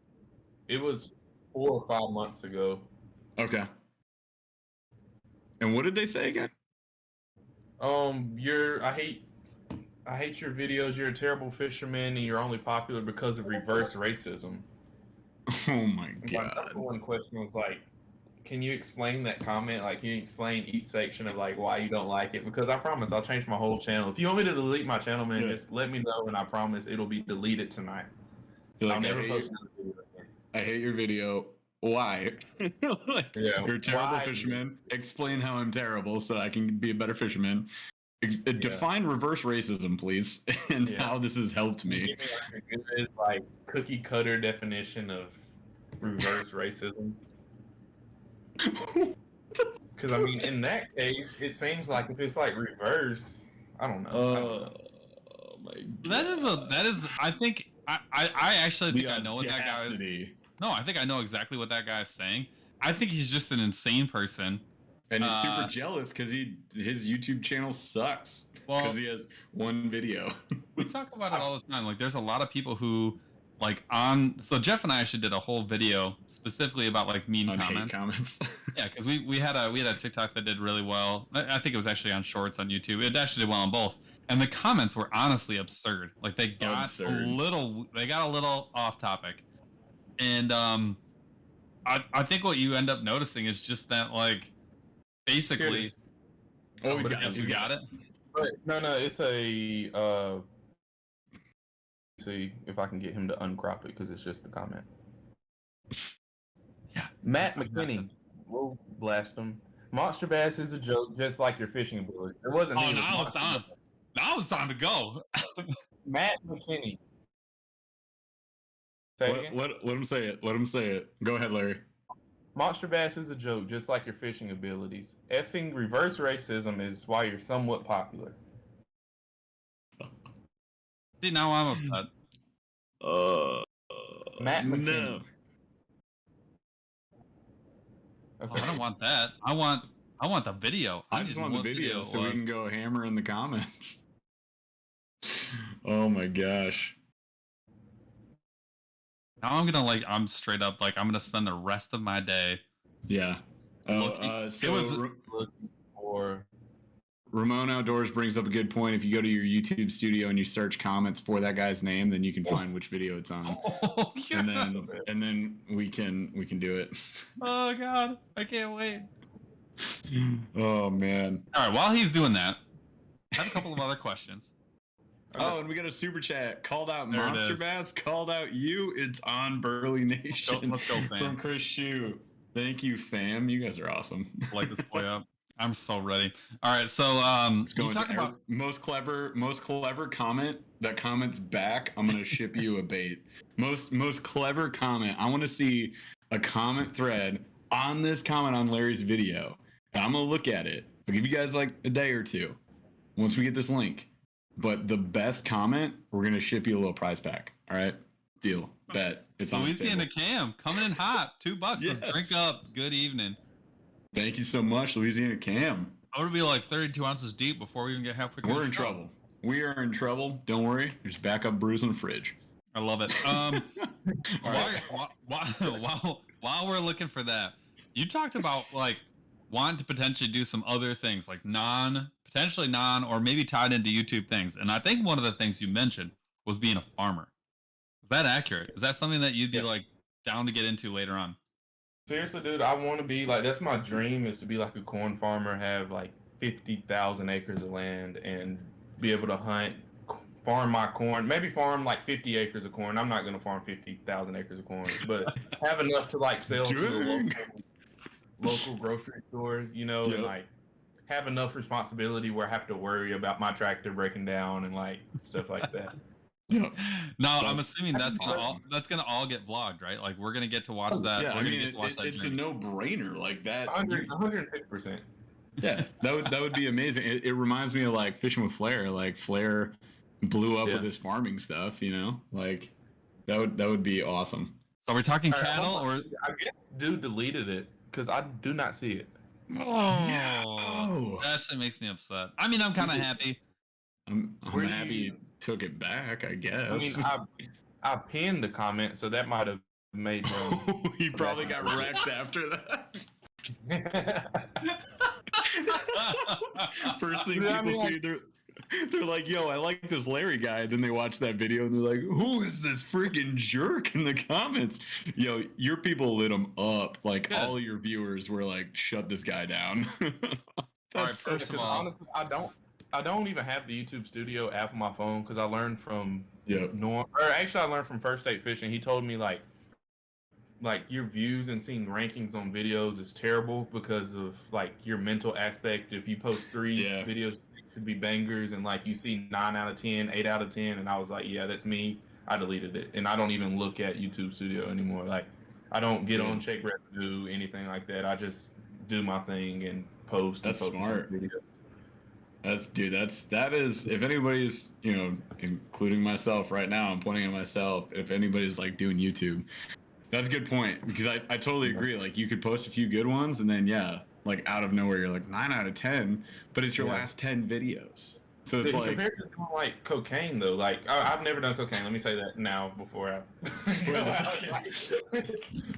Speaker 4: It was 4 or 5 months ago.
Speaker 2: Okay. And what did they say again?
Speaker 4: I hate your videos. You're a terrible fisherman, and you're only popular because of reverse racism.
Speaker 2: Oh my god.
Speaker 4: My number one question was like, can you explain that comment? Like, can you explain each section of, like, why you don't like it? Because I promise I'll change my whole channel. If you want me to delete my channel, man, just let me know, and I promise it'll be deleted tonight.
Speaker 2: Like,
Speaker 4: I'll never post another video again.
Speaker 2: I hate your video. Why? Like, you're a terrible fisherman. Explain how I'm terrible so I can be a better fisherman. Define reverse racism, please, and how this has helped me.
Speaker 4: Give me like a good, like, cookie cutter definition of reverse racism. Because I mean, in that case, it seems like if it's like reverse, I don't know.
Speaker 2: Oh my god.
Speaker 6: That is. I think I actually think I know what that guy is. No, I think I know exactly what that guy is saying. I think he's just an insane person.
Speaker 2: And he's super jealous because his YouTube channel sucks because he has one video.
Speaker 6: We talk about it all the time. Like, there's a lot of people who, like, so Jeff and I actually did a whole video specifically about, like, mean comments. Yeah, because we had a TikTok that did really well. I think it was actually on Shorts on YouTube. It actually did well on both. And the comments were honestly absurd. Like, they got a little off topic. And I think what you end up noticing is just that, like, basically,
Speaker 2: he's got it.
Speaker 4: But no, it's a see if I can get him to uncrop it because it's just the comment.
Speaker 6: Yeah.
Speaker 4: Matt McKinney. We'll blast him. Monster Bass is a joke, just like your fishing ability. It wasn't.
Speaker 6: Oh, now it's time. Now it's time to go.
Speaker 4: Matt McKinney.
Speaker 2: Let him say it. Let him say it. Go ahead, Larry.
Speaker 4: Monster Bass is a joke, just like your fishing abilities. Effing reverse racism is why you're somewhat popular.
Speaker 6: See, now I'm upset.
Speaker 4: Matt McKinney.
Speaker 2: No.
Speaker 6: Okay. I don't want that. I want the video.
Speaker 2: I just want the video so we can go hammer in the comments. Oh my gosh.
Speaker 6: Now I'm straight up I'm gonna spend the rest of my day.
Speaker 2: Yeah. Ramon Outdoors brings up a good point. If you go to your YouTube studio and you search comments for that guy's name, then you can find which video it's on.
Speaker 6: Oh, yeah.
Speaker 2: And then we can do it.
Speaker 6: Oh god, I can't wait.
Speaker 2: Oh man.
Speaker 6: All right, while he's doing that, I have a couple of other questions.
Speaker 2: Oh, and we got a super chat called out
Speaker 6: There
Speaker 2: Monster Bass, called out you. It's on Burly Nation.
Speaker 6: Let's go, fam.
Speaker 2: From Chris Shue. Thank you, fam. You guys are awesome.
Speaker 6: Light this boy up. I'm so ready. All right, so
Speaker 2: let's go into about most clever comment that comments back. I'm gonna ship you a bait. Most clever comment. I want to see a comment thread on this comment on Larry's video. And I'm gonna look at it. I'll give you guys like a day or two once we get this link. But the best comment, we're gonna ship you a little prize pack. All right, deal. Bet. It's on
Speaker 6: Louisiana Cam coming in hot. $2.
Speaker 2: Yes.
Speaker 6: Let's drink up. Good evening.
Speaker 2: Thank you so much, Louisiana Cam.
Speaker 6: I'm gonna be like 32 ounces deep before we even get halfway.
Speaker 2: We're in trouble. We are in trouble. Don't worry. There's backup brews in the fridge.
Speaker 6: I love it. While we're looking for that, you talked about wanting to potentially do some other things like potentially non or maybe tied into YouTube things. And I think one of the things you mentioned was being a farmer. Is that accurate? Is that something that you'd be down to get into later on?
Speaker 4: Seriously, dude, I want to be that's my dream, is to be like a corn farmer, have 50,000 acres of land and be able to hunt, farm my corn, maybe farm 50 acres of corn. I'm not going to farm 50,000 acres of corn, but have enough to sell to the local grocery store, yep. And have enough responsibility where I have to worry about my tractor breaking down and stuff like that.
Speaker 2: Yep.
Speaker 6: No, I'm assuming that's gonna all get vlogged, right? We're gonna get to watch that.
Speaker 2: Yeah, I mean, it's a no-brainer like that.
Speaker 4: 150%.
Speaker 2: Yeah, that would be amazing. It reminds me of Fishing with Flair. Flair blew up with his farming stuff. That would be awesome.
Speaker 6: So we're talking cattle, or
Speaker 4: I guess dude deleted it because I do not see it.
Speaker 6: Oh no! That actually makes me upset. I mean, I'm kind of happy.
Speaker 2: I'm happy he took it back, I guess.
Speaker 4: I mean, I pinned the comment, so that might have made him.
Speaker 2: He probably got wrecked after that. First thing people see, they're like, yo, I like this Larry guy. Then they watch that video and they're like, who is this freaking jerk in the comments? Yo, your people lit him up. All your viewers were like, shut this guy down.
Speaker 6: All right, first of all,
Speaker 4: honestly, I don't even have the YouTube Studio app on my phone because I learned from Norm, or actually I learned from First State Fishing. He told me your views and seeing rankings on videos is terrible because of your mental aspect. If you post 3 videos, it should be bangers, and you see 9 out of 10, 8 out of 10, and I was like, yeah, that's me. I deleted it, and I don't even look at YouTube Studio anymore. I don't get on, check revenue, anything like that. I just do my thing and post.
Speaker 2: That's smart. That is, if anybody's, including myself right now, I'm pointing at myself, if anybody's doing YouTube, that's a good point, because I totally agree. You could post a few good ones and then out of nowhere you're 9 out of 10, but it's your last 10 videos. So it's
Speaker 4: compared to doing cocaine though, I've never done cocaine. Let me say that now before I.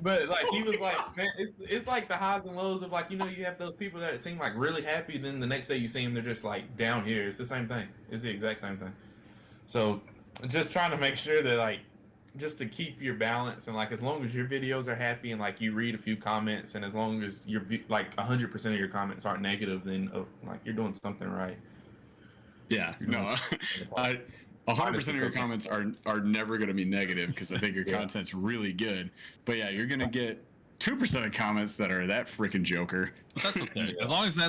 Speaker 4: But he was man, it's the highs and lows of you have those people that seem really happy, then the next day you see them, they're just down here. It's the same thing. It's the exact same thing. So just trying to make sure that just to keep your balance, and as long as your videos are happy and you read a few comments, and as long as your 100% of your comments aren't negative, then you're doing something right.
Speaker 2: Yeah, no, 100% of your comments are never going to be negative because I think your content's really good. But yeah, you're going to get 2% of comments that are that freaking joker.
Speaker 6: That's okay. As long as those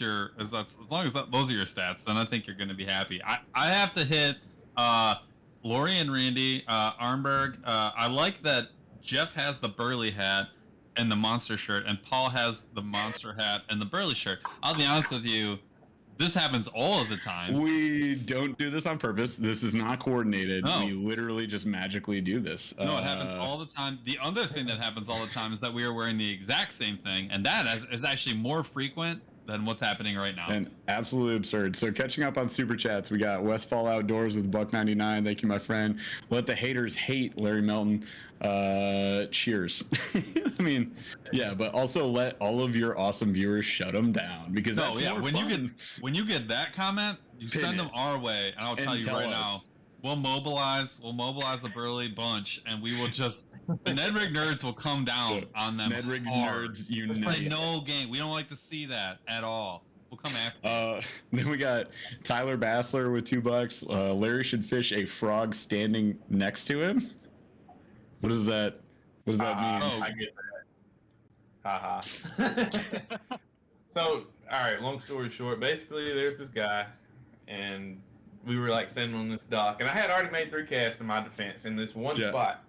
Speaker 6: are your stats, then I think you're going to be happy. I have to hit Lori and Randy Armberg. I like that Jeff has the Burly hat and the monster shirt, and Paul has the monster hat and the Burly shirt. I'll be honest with you. This happens all of the time.
Speaker 2: We don't do this on purpose. This is not coordinated. No. We literally just magically do this.
Speaker 6: No, it happens all the time. The other thing that happens all the time is that we are wearing the exact same thing, and that is actually more frequent than what's happening right now.
Speaker 2: And absolutely absurd. So catching up on super chats, we got Westfall Outdoors with $1.99. Thank you, my friend. Let the haters hate, Larry Melton. Cheers. I mean, yeah, but also let all of your awesome viewers shut them down because that's more fun.
Speaker 6: When you get that comment, you send them our way, and I'll tell you right now. We'll mobilize the Burly bunch, and we will just the Ned Rig nerds will come down on them.
Speaker 2: Ned Rig nerds,
Speaker 6: we'll play no game. We don't like to see that at all. We'll come after.
Speaker 2: Then we got Tyler Bassler with $2. Larry should fish a frog standing next to him. What does that mean?
Speaker 4: I get that. So, all right. Long story short, basically, there's this guy, and we were like sitting on this dock, and I had already made 3 casts in my defense in this one spot.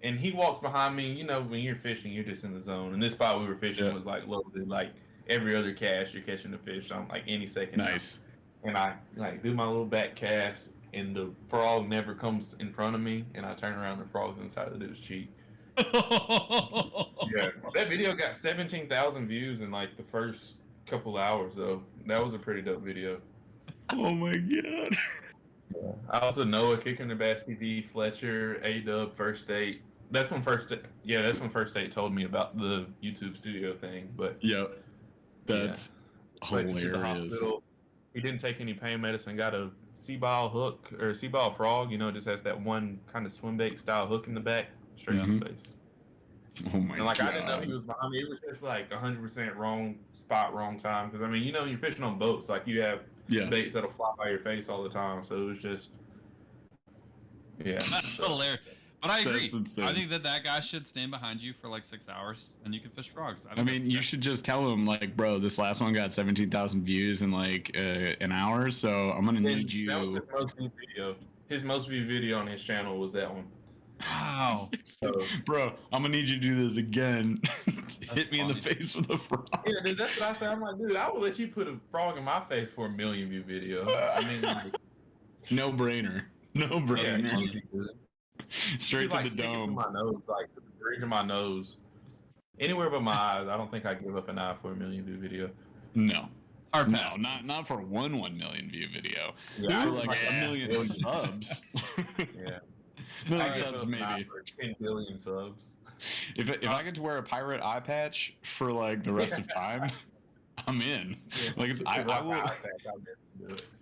Speaker 4: And he walks behind me. You know, when you're fishing, you're just in the zone. And this spot we were fishing was like loaded, like every other cast you're catching the fish on like any second.
Speaker 2: Nice.
Speaker 4: And I like do my little back cast, and the frog never comes in front of me, and I turn around, the frog's inside of the dude's cheek. Yeah, that video got 17,000 views in like the first couple hours though. That was a pretty dope video.
Speaker 2: Oh my god.
Speaker 4: Yeah. I also know a Kicker in the Bass TV, Fletcher, A-Dub, First Date. That's when First Date told me about the YouTube studio thing. But
Speaker 2: that's hilarious.
Speaker 4: He didn't take any pain medicine. Got a sea-ball hook or a sea-ball frog. You know, it just has that one kind of swim bait style hook in the back, straight on the face.
Speaker 2: Oh my god!
Speaker 4: I didn't know he was behind me. It was just like 100% wrong spot, wrong time. Because I mean, you know, you're fishing on boats, like you have baits that'll fly by your face all the time. So it was just,
Speaker 6: That's hilarious. But I agree. I think that guy should stand behind you for like 6 hours, and you can fish frogs.
Speaker 2: I mean, you should just tell him like, bro, this last one got 17,000 views in like an hour, so I'm gonna need you.
Speaker 4: That was his most viewed video. His most viewed video on his channel was that one.
Speaker 6: Wow.
Speaker 2: So, bro, I'm gonna need you to do this again. Hit me in the face with a frog.
Speaker 4: Yeah, dude, that's what I say. I'm like, dude, I will let you put a frog in my face for 1 million view video. I mean, like,
Speaker 2: no brainer. Yeah, straight to
Speaker 4: like
Speaker 2: the dome.
Speaker 4: To my nose, like the bridge of my nose, anywhere but my eyes. I don't think I give up an eye for 1 million view video.
Speaker 2: No. Not for 1 million view video.
Speaker 4: Yeah,
Speaker 2: for like 1 million subs.
Speaker 4: Yeah.
Speaker 2: Million subs maybe.
Speaker 4: 10 billion subs.
Speaker 2: If I get to wear a pirate eye patch for like the rest of time, I'm in.
Speaker 4: Yeah.
Speaker 2: Like I will.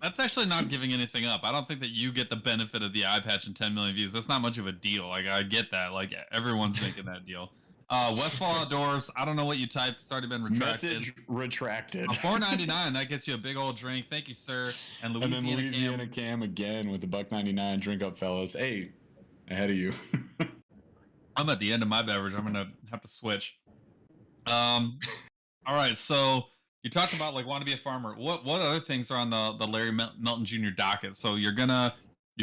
Speaker 6: That's actually not giving anything up. I don't think that you get the benefit of the eye patch and 10 million views. That's not much of a deal. Like I get that. Like everyone's making that deal. Westfall Outdoors. I don't know what you typed. It's already been retracted.
Speaker 2: Message retracted.
Speaker 6: $4.99. That gets you a big old drink. Thank you, sir. And
Speaker 2: Louisiana Cam again with the $1.99. Drink up, fellas. Hey, ahead of you.
Speaker 6: I'm at the end of my beverage. I'm gonna have to switch. All right. So you talked about like want to be a farmer. What other things are on the Larry Melton Jr. docket? So you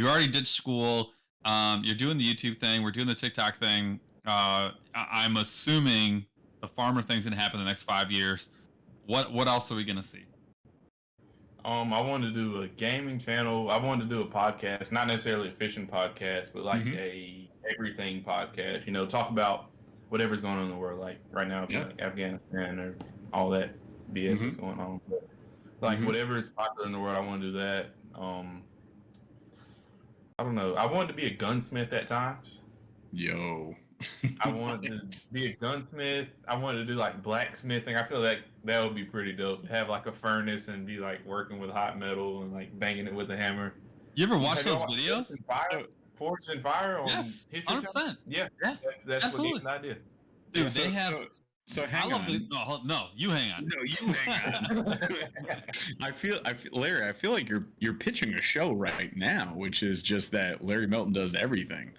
Speaker 6: already ditched school. You're doing the YouTube thing. We're doing the TikTok thing. I'm assuming the farmer thing's gonna happen in the next 5 years. What else are we gonna see?
Speaker 4: I wanted to do a gaming channel. I wanted to do a podcast, not necessarily a fishing podcast, but like a everything podcast. You know, talk about whatever's going on in the world. Like right now, like Afghanistan or all that BS is going on. But like whatever is popular in the world, I want to do that. I don't know. I wanted to be a gunsmith at times.
Speaker 2: Yo.
Speaker 4: I wanted to be a gunsmith. I wanted to do like blacksmithing. I feel like that would be pretty dope. Have like a furnace and be like working with hot metal and like banging it with a hammer.
Speaker 6: You ever watch those videos?
Speaker 4: Forged in Fire on
Speaker 6: yes,
Speaker 4: History
Speaker 6: 100%.
Speaker 4: Yeah, that's what the idea.
Speaker 6: Dude,
Speaker 2: So hang on.
Speaker 6: No, you hang on.
Speaker 2: No, you hang on. I feel, Larry. I feel like you're pitching a show right now, which is just that Larry Melton does everything,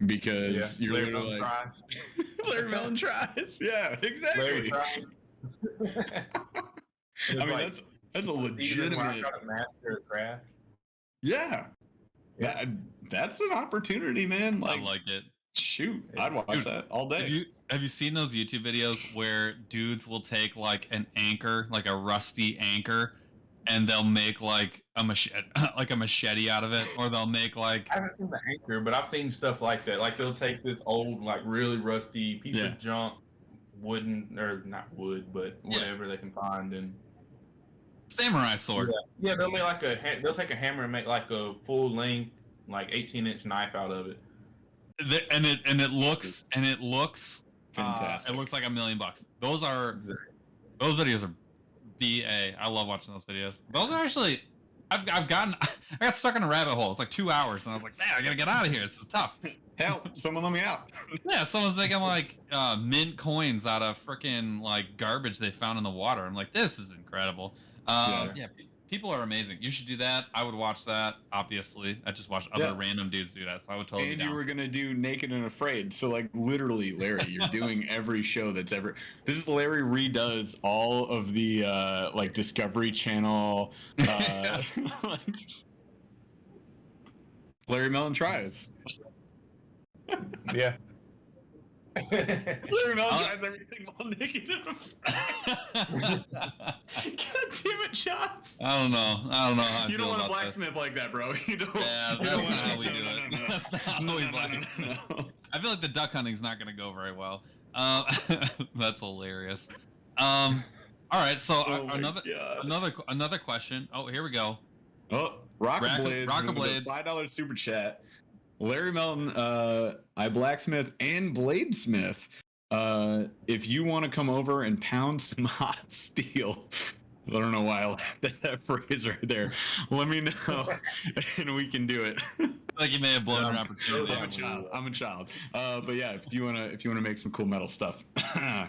Speaker 2: because you're
Speaker 4: Larry
Speaker 2: literally
Speaker 4: Melton
Speaker 2: like
Speaker 4: tries.
Speaker 2: Larry Melton tries. Yeah, exactly.
Speaker 4: Larry tries.
Speaker 2: I mean, that's a legitimate.
Speaker 4: I try to master a craft.
Speaker 2: Yeah, that's an opportunity, man.
Speaker 6: I like it.
Speaker 2: Shoot, I'd watch that all day.
Speaker 6: Have you seen those YouTube videos where dudes will take like an anchor, like a rusty anchor, and they'll make like a machete out of it, or they'll make like
Speaker 4: I haven't seen the anchor, but I've seen stuff like that. Like they'll take this old, like really rusty piece of junk, wooden or not wood, but whatever they can find, and
Speaker 6: samurai sword.
Speaker 4: Yeah, they'll make like they'll take a hammer and make like a full length, like 18-inch knife out of it.
Speaker 6: And it looks
Speaker 2: fantastic.
Speaker 6: It looks like $1 million. Those videos are BA. I love watching those videos. Those are actually I got stuck in a rabbit hole. It's like 2 hours, and I was like, man, I gotta get out of here. This is tough.
Speaker 2: Help! Someone let me out.
Speaker 6: Yeah, someone's making like mint coins out of freaking like garbage they found in the water. I'm like, this is incredible. People are amazing. You should do that. I would watch that. Obviously, I just watched other random dudes do that, so I would totally.
Speaker 2: And
Speaker 6: be down.
Speaker 2: You were gonna do Naked and Afraid, so like literally, Larry, you're doing every show that's ever. This is Larry redoes all of the like Discovery Channel. Larry Melton tries.
Speaker 4: Yeah.
Speaker 2: Larry Melton tries everything while Naked and Afraid. God damn it, shots.
Speaker 6: I don't know. How
Speaker 2: you don't want a blacksmith like that, bro. You don't.
Speaker 6: Yeah, that's not how we do it.
Speaker 2: No.
Speaker 6: That's not how we blacksmith. I feel like the duck hunting's not going to go very well. That's hilarious. All right, so another question. Oh, here we go.
Speaker 2: Oh, Rocker Blades. $5 super chat. Larry Melton, I blacksmith and bladesmith. If you want to come over and pound some hot steel, I don't know why I laughed at that phrase right there. Let me know, and we can do it.
Speaker 6: Like you may have blown your opportunity.
Speaker 2: I'm a child. But yeah, if you wanna make some cool metal stuff,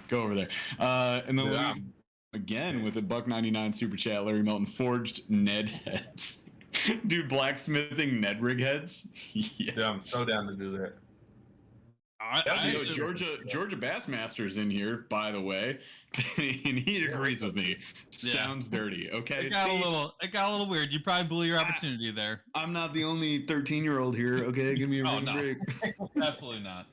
Speaker 2: go over there. And then again with a $1.99 super chat, Larry Melton forged Ned heads. Dude, blacksmithing Ned rig heads.
Speaker 4: Yes. Yeah, I'm so down to do that.
Speaker 2: Georgia Bassmaster's in here, by the way, and he agrees with me. Sounds dirty. Okay,
Speaker 6: it got a little weird. You probably blew your opportunity there.
Speaker 2: I'm not the only 13-year-old here. Okay, give me a break.
Speaker 6: Absolutely not.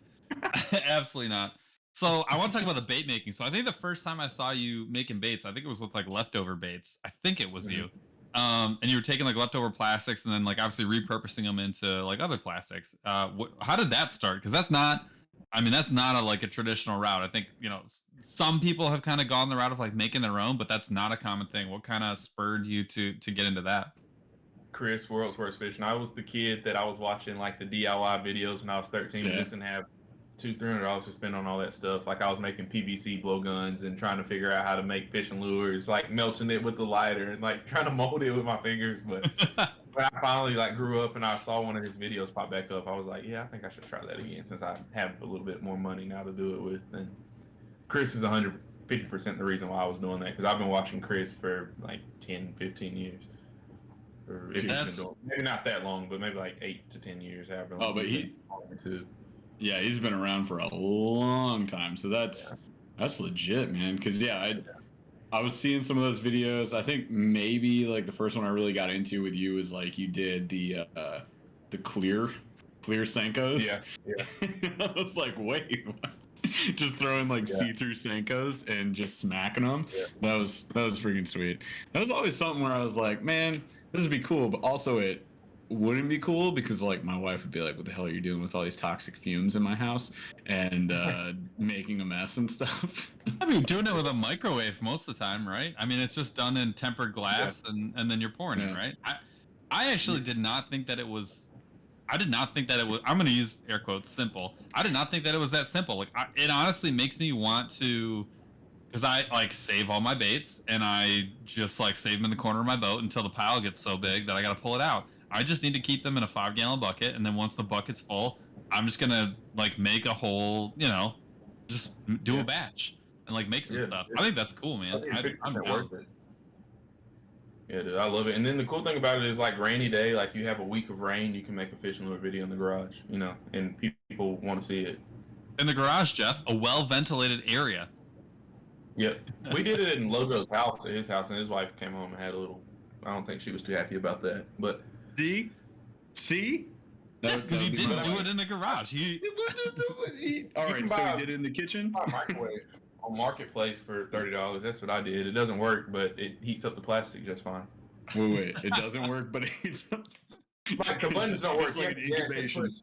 Speaker 6: Absolutely not. So I want to talk about the bait making. So I think the first time I saw you making baits, I think it was with like leftover baits. I think it was you. And you were taking like leftover plastics and then like obviously repurposing them into like other plastics. How did that start? Because that's not a traditional route. I think, some people have kind of gone the route of like making their own, but that's not a common thing. What kind of spurred you to get into that?
Speaker 4: Chris, World's Worst Fishing. I was the kid that I was watching like the DIY videos when I was 13. Just didn't have $200-300 to spend on all that stuff. Like I was making PVC blowguns and trying to figure out how to make fishing lures, like melting it with the lighter and like trying to mold it with my fingers. But when I finally like grew up and I saw one of his videos pop back up, I was like, yeah, I think I should try that again since I have a little bit more money now to do it with. And Chris is 150% the reason why I was doing that, because I've been watching Chris for like 10-15 years. Or if he's been doing, maybe not that long, but maybe like 8 to 10 years.
Speaker 2: Yeah, he's been around for a long time, so that's legit, man. Because I was seeing some of those videos. I think maybe like the first one I really got into with you was like you did the clear Senkos. Yeah. I was like, wait, what? Just throwing like see-through Senkos and just smacking them. Yeah. That was freaking sweet. That was always something where I was like, man, this would be cool, but also it wouldn't be cool because like my wife would be like, what the hell are you doing with all these toxic fumes in my house and making a mess and stuff.
Speaker 6: I mean, doing it with a microwave most of the time, right? I mean, it's just done in tempered glass and then you're pouring it, right? I actually did not think that it was I'm going to use air quotes simple. I did not think that it was that simple. Like it honestly makes me want to, because I like save all my baits and I just like save them in the corner of my boat until the pile gets so big that I got to pull it out. I just need to keep them in a 5-gallon bucket, and then once the bucket's full, I'm just gonna like make a whole, just do a batch. and like make some stuff. I think that's cool, man. I'm
Speaker 4: worth it. Yeah, dude, I love it. And then the cool thing about it is like rainy day, like you have a week of rain, you can make a fishing lure video in the garage, you know, and people want to see it.
Speaker 6: In the garage, Jeff, a well-ventilated area.
Speaker 4: Yep. We did it in Lojo's house, at his house, and his wife came home and had a little, I don't think she was too happy about that, but.
Speaker 2: See?
Speaker 6: Because you didn't do it in the garage.
Speaker 2: All right, so you did it in the kitchen?
Speaker 4: Buy a microwave on Marketplace for $30. That's what I did. It doesn't work, but it heats up the plastic just fine.
Speaker 2: Wait. It doesn't work, but it heats up.
Speaker 4: Like the buttons don't work.
Speaker 2: It's like an incubation.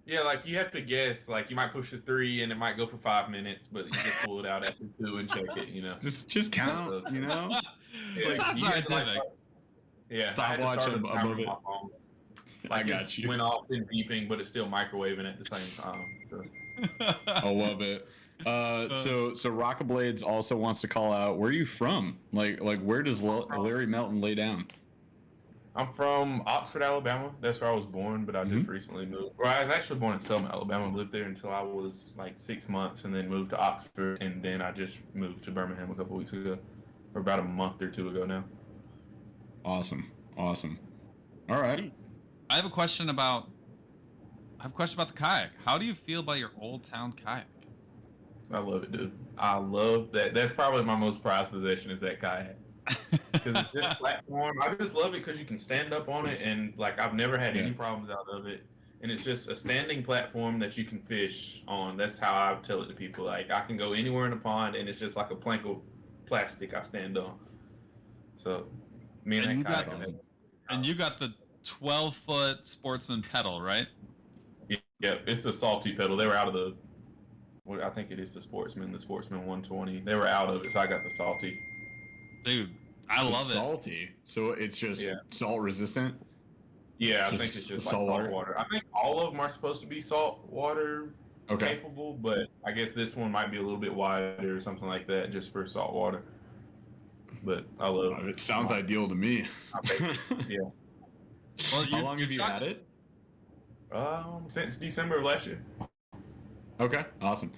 Speaker 4: Yeah, like you have to guess. Like you might push a 3 and it might go for 5 minutes, but you just pull it out after 2 and check it. You know,
Speaker 2: just count. You know,
Speaker 6: it's like scientific.
Speaker 2: Stopwatch above it.
Speaker 4: Like I got you. Went off in beeping, but it's still microwaving at the same time. So.
Speaker 2: I love it. So Rockablades also wants to call out, where are you from? Like where does Larry Melton lay down?
Speaker 4: I'm from Oxford, Alabama. That's where I was born, but I just recently moved. Well, I was actually born in Selma, Alabama. Lived there until I was like 6 months, and then moved to Oxford, and then I just moved to Birmingham a couple weeks ago, or about a month or 2 ago now.
Speaker 2: Awesome. All right.
Speaker 6: I have a question about the kayak. How do you feel about your Old Town kayak?
Speaker 4: I love it, dude. I love that. That's probably my most prized possession is that kayak. Because it's this platform. I just love it because you can stand up on it, and like I've never had any problems out of it. And it's just a standing platform that you can fish on. That's how I tell it to people. Like I can go anywhere in the pond, and it's just like a plank of plastic I stand on. So me and that kayak.
Speaker 6: And you got the 12-foot Sportsman pedal, right?
Speaker 4: Yeah, it's the salty pedal. They were out of the. I think it is the Sportsman 120. They were out of it, so I got the salty.
Speaker 6: Dude, I love it.
Speaker 2: Salty. So it's just salt resistant?
Speaker 4: Yeah, I think it's just like salt water. I think all of them are supposed to be salt water capable, but I guess this one might be a little bit wider or something like that just for salt water. But I love it.
Speaker 2: It sounds ideal to me.
Speaker 4: Yeah.
Speaker 6: Well,
Speaker 2: how long have you had it?
Speaker 4: Since December of last year.
Speaker 2: Okay, awesome.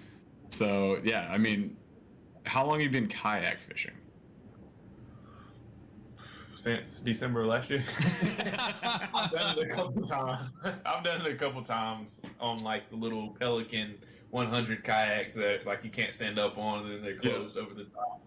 Speaker 2: So yeah, I mean, how long have you been kayak fishing?
Speaker 4: Since December of last year. I've done it a couple times on like the little Pelican 100 kayaks that like you can't stand up on and then they're closed over the top.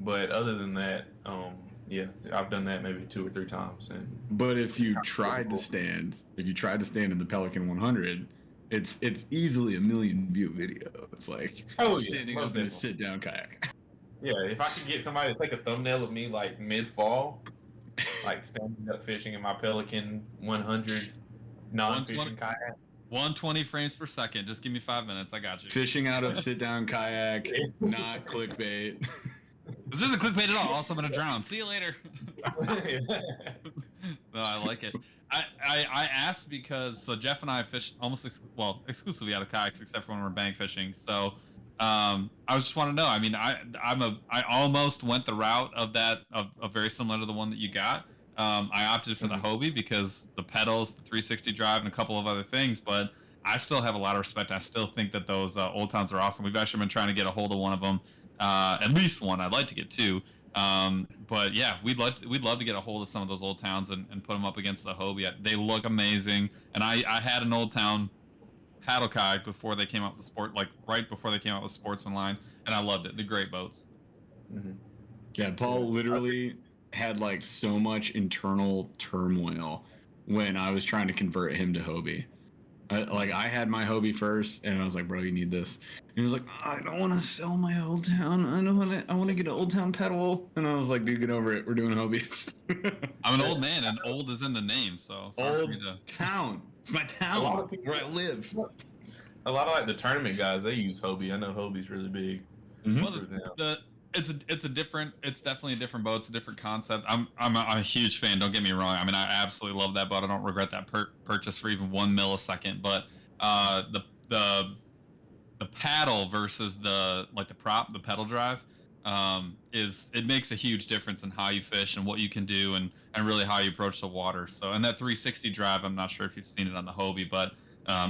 Speaker 4: But other than that, I've done that maybe 2 or 3 times.
Speaker 2: But if you tried to stand in the Pelican 100, it's easily a 1 million view video. It's like standing up in a sit down kayak.
Speaker 4: Yeah, if I could get somebody to take a thumbnail of me like mid-fall, like standing up fishing in my Pelican 100 non-fishing kayak.
Speaker 6: 120 frames per second. Just give me 5 minutes. I got you.
Speaker 2: Fishing out of sit down kayak, not clickbait.
Speaker 6: This isn't clickbait at all. Also, I'm gonna drown. See you later. No, I like it. I asked because Jeff and I fish almost exclusively out of kayaks except for when we're bank fishing. So I just want to know. I mean, I almost went the route of very similar to the one that you got. I opted for the Hobie because the pedals, the 360 drive, and a couple of other things. But I still have a lot of respect. I still think that those Old Towns are awesome. We've actually been trying to get a hold of one of them. At least one. I'd like to get 2. But yeah, we'd love to get a hold of some of those Old Towns and put them up against the Hobie. They look amazing. And I had an Old Town paddle kayak before they came out with right before they came out with Sportsman line, and I loved it. They're great boats.
Speaker 2: Mm-hmm. Yeah, Paul literally had like so much internal turmoil when I was trying to convert him to Hobie. I had my Hobie first, and I was like, "Bro, you need this." And he was like, "I don't want to sell my Old Town. I want to get an Old Town pedal." And I was like, "Dude, get over it. We're doing Hobies."
Speaker 6: I'm an old man, and old is in the name, so
Speaker 2: Old Town. It's my town where I live.
Speaker 4: A lot of like the tournament guys, they use Hobie. I know Hobie's really big.
Speaker 6: Mm-hmm. Well, it's definitely a different boat. It's a different concept. I'm a huge fan. Don't get me wrong. I mean, I absolutely love that boat. I don't regret that purchase for even 1 millisecond. But the paddle versus the pedal drive it makes a huge difference in how you fish and what you can do and really how you approach the water. So, and that 360 drive, I'm not sure if you've seen it on the Hobie, but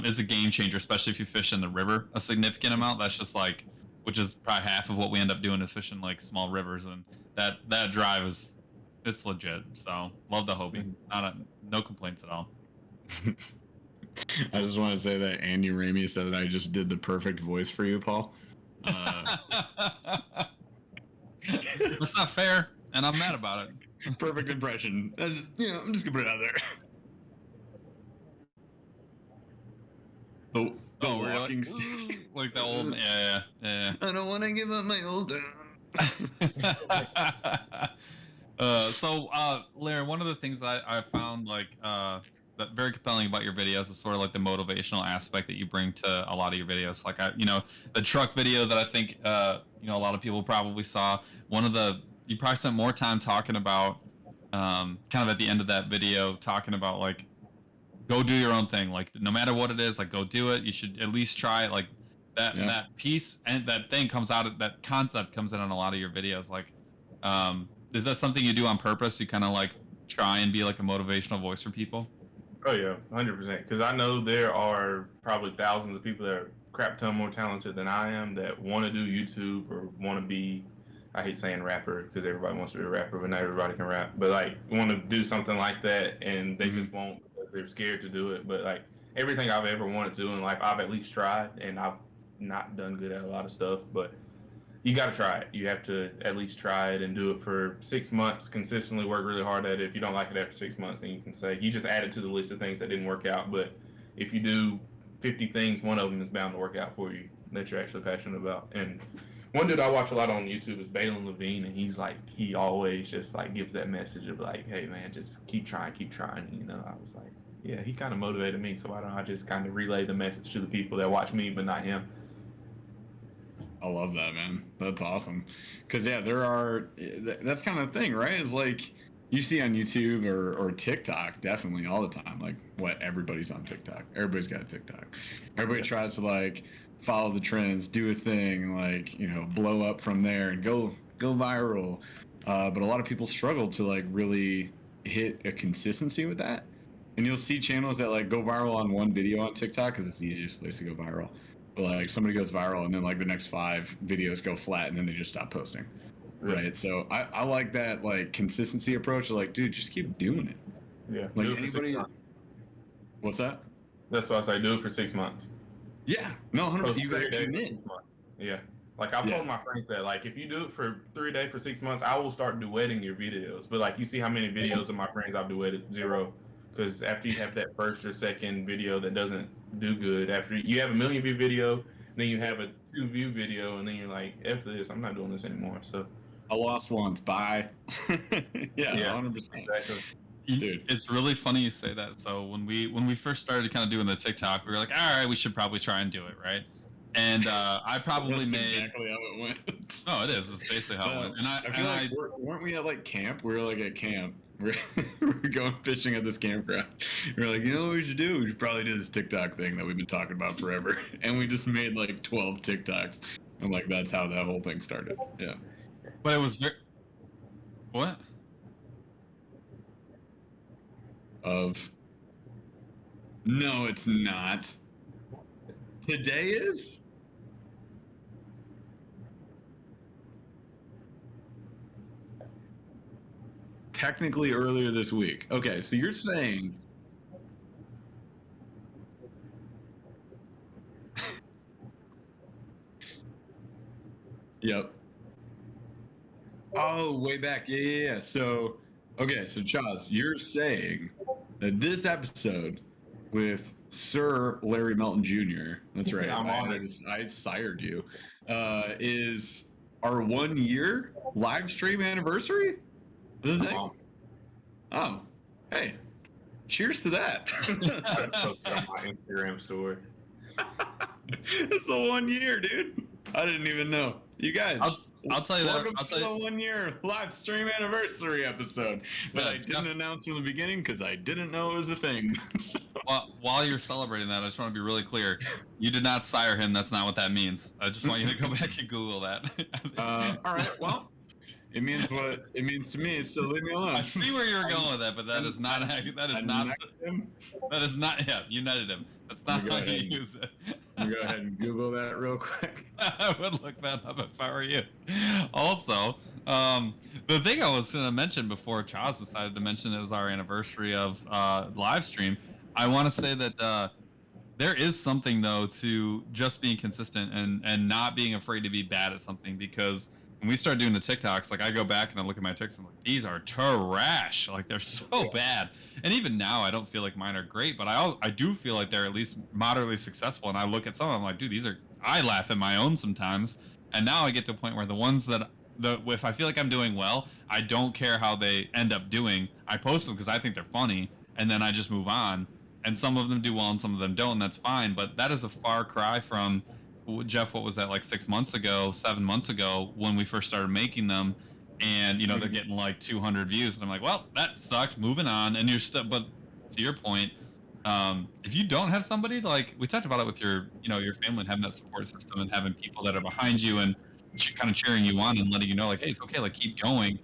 Speaker 6: it's a game changer, especially if you fish in the river a significant amount. That's just like which is probably half of what we end up doing is fishing like small rivers, and that drive it's legit. So love the Hobie. No complaints at all.
Speaker 2: I just want to say that Andy Ramey said that I just did the perfect voice for you, Paul.
Speaker 6: That's not fair, and I'm mad about it.
Speaker 2: Perfect impression. I'm just gonna put it out there. The walking stick.
Speaker 6: Like the old, yeah.
Speaker 2: I don't want to give up my old
Speaker 6: town. Larry, one of the things that I found that very compelling about your videos is sort of like the motivational aspect that you bring to a lot of your videos. Like the truck video that I think a lot of people probably saw. You probably spent more time talking about kind of at the end of that video talking about like go do your own thing. Like no matter what it is, like go do it. You should at least try it. Like that piece and that thing comes out. That concept comes in on a lot of your videos. Like, is that something you do on purpose? You kind of like try and be like a motivational voice for people?
Speaker 4: Oh yeah, 100%. Because I know there are probably thousands of people that are crap ton more talented than I am that want to do YouTube or want to be. I hate saying rapper because everybody wants to be a rapper, but not everybody can rap. But like want to do something like that and they just won't because they're scared to do it. But like everything I've ever wanted to do in life, I've at least tried, and I've not done good at a lot of stuff. But you got to try it. You have to at least try it and do it for 6 months, consistently work really hard at it. If you don't like it after 6 months, then you can say, you just add it to the list of things that didn't work out. But if you do 50 things, one of them is bound to work out for you that you're actually passionate about. And one dude I watch a lot on YouTube is Balin Levine, and he always just like gives that message of like, hey man, just keep trying. I was like, yeah, he kind of motivated me, so why don't I just kind of relay the message to the people that watch me, but not him.
Speaker 2: I love that, man. That's awesome. Because that's kind of the thing, right? It's like you see on YouTube or TikTok, definitely all the time. Like everybody's on TikTok. Everybody's got a TikTok. Everybody tries to like follow the trends, do a thing, like, blow up from there and go viral. But a lot of people struggle to like really hit a consistency with that. And you'll see channels that like go viral on one video on TikTok because it's the easiest place to go viral. But like somebody goes viral and then like the next 5 videos go flat and then they just stop posting. Right. So I like that like consistency approach of like, dude, just keep doing it.
Speaker 4: Yeah.
Speaker 2: Like anybody. What's that?
Speaker 4: That's why I say do it for 6 months.
Speaker 2: Yeah. No, 100%. You gotta commit.
Speaker 4: Yeah. Like I've told my friends that like if you do it for 3 days for 6 months, I will start duetting your videos. But like you see how many videos of my friends I've duetted? 0. Because after you have that first or second video that doesn't do good, after you have a 1 million view video, then you have a 2 view video, and then you're like, F this, I'm not doing this anymore. So
Speaker 2: I lost once. Bye. yeah, 100%.
Speaker 4: Exactly.
Speaker 6: Dude, it's really funny you say that. So when we first started kind of doing the TikTok, we were like, all right, we should probably try and do it, right? And I probably made
Speaker 2: exactly how it went.
Speaker 6: No, it is. It's basically how it went. And
Speaker 2: I feel like weren't we at like camp? We were like at camp. We're going fishing at this campground. We're like, what we should do? We should probably do this TikTok thing that we've been talking about forever. And we just made like 12 TikToks. And like that's how that whole thing started. Yeah.
Speaker 6: But it was very. What?
Speaker 2: No, it's not. Today is? Technically earlier this week. Okay, so you're saying Yep. Oh, way back. Yeah. So, okay, so Chaz, you're saying that this episode with Sir Larry Melton Jr., that's right, I sired you, is our 1 year live stream anniversary? Is the thing? Oh, hey, cheers to that.
Speaker 4: I posted on my Instagram story.
Speaker 2: It's a 1 year, dude. I didn't even know. You guys,
Speaker 6: I'll tell you that.
Speaker 2: Welcome to the 1 year live stream anniversary episode that I didn't announce from the beginning because I didn't know it was a thing. So.
Speaker 6: While you're celebrating that, I just want to be really clear. You did not sire him. That's not what that means. I just want you to go back and Google that.
Speaker 2: All right. Well, it means what it means to me. So leave me alone.
Speaker 6: I see where you're going with that, but that is not. That is not. Yeah, you netted him. That's not how you use it.
Speaker 2: Go ahead and Google that real quick.
Speaker 6: I would look that up if I were you. Also, the thing I was going to mention before Chaz decided to mention it was our anniversary of live stream, I want to say that there is something, though, to just being consistent and not being afraid to be bad at something, because when we start doing the TikToks, like I go back and I look at my TikToks and I'm like, these are trash. Like they're so bad. And even now, I don't feel like mine are great, but I do feel like they're at least moderately successful. And I look at some of them, I'm like, dude, I laugh at my own sometimes. And now I get to a point where the ones that, if I feel like I'm doing well, I don't care how they end up doing. I post them because I think they're funny, and then I just move on. And some of them do well and some of them don't, and that's fine. But that is a far cry from, Jeff, what was that, like 7 months ago, when we first started making them, and they're getting like 200 views, and I'm like, well, that sucked, moving on. And you're still, but to your point, if you don't have somebody, like we talked about it with your family, and having that support system and having people that are behind you and kind of cheering you on and letting you know, like, hey, it's okay, like keep going.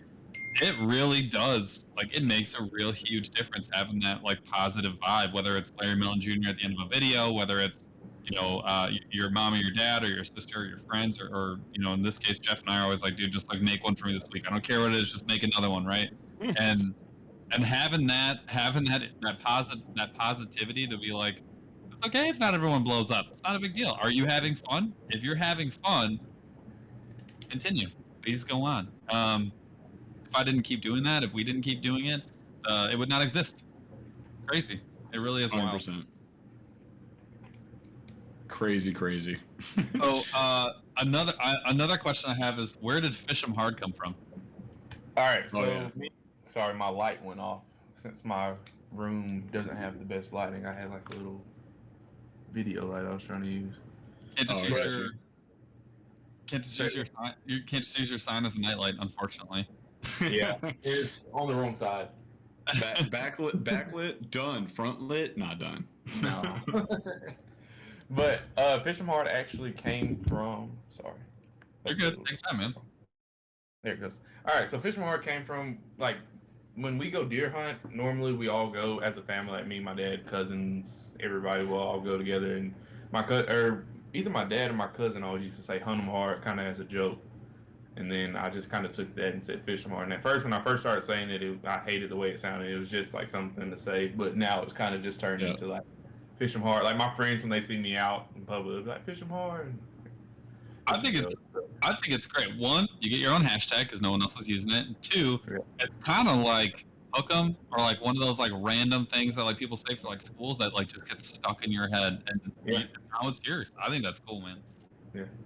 Speaker 6: It really does, like, it makes a real huge difference having that like positive vibe, whether it's Larry Melton Jr. at the end of a video, whether it's your mom or your dad or your sister or your friends, or in this case, Jeff and I are always like, dude, just like make one for me this week. I don't care what it is, just make another one, right? and having that positivity to be like, it's okay if not everyone blows up. It's not a big deal. Are you having fun? If you're having fun, continue. Please go on. If I didn't keep doing that, if we didn't keep doing it, it would not exist. Crazy. It really is 100%. Wild.
Speaker 2: Crazy.
Speaker 6: So another question I have is, where did Fish 'em Hard come from?
Speaker 4: All right, so sorry, my light went off. Since my room doesn't have the best lighting, I had like a little video light I was trying to use.
Speaker 6: Can't just use your sign as a nightlight, unfortunately.
Speaker 4: Yeah, it's on the wrong side.
Speaker 2: Backlit, done. Front lit, not done.
Speaker 4: No. But Fish 'em Hard actually came from. Sorry.
Speaker 6: You're good. Take your time, man.
Speaker 4: There it goes. All right, so Fish 'em Hard came from, like, when we go deer hunt. Normally, we all go as a family. Like me, my dad, cousins, everybody will all go together. And either my dad or my cousin always used to say "hunt 'em hard," kind of as a joke. And then I just kind of took that and said "Fish 'em hard." And at first, when I first started saying it, I hated the way it sounded. It was just like something to say. But now it's kind of just turned into like "Fish 'em hard." Like my friends, when they see me out in public, they'll be like "Fish 'em hard."
Speaker 6: I think it's great. One, you get your own hashtag because no one else is using it. And two, it's kind of like hook 'em, or like one of those like random things that like people say for like schools that like just gets stuck in your head, and now it's yours. I think that's cool, man.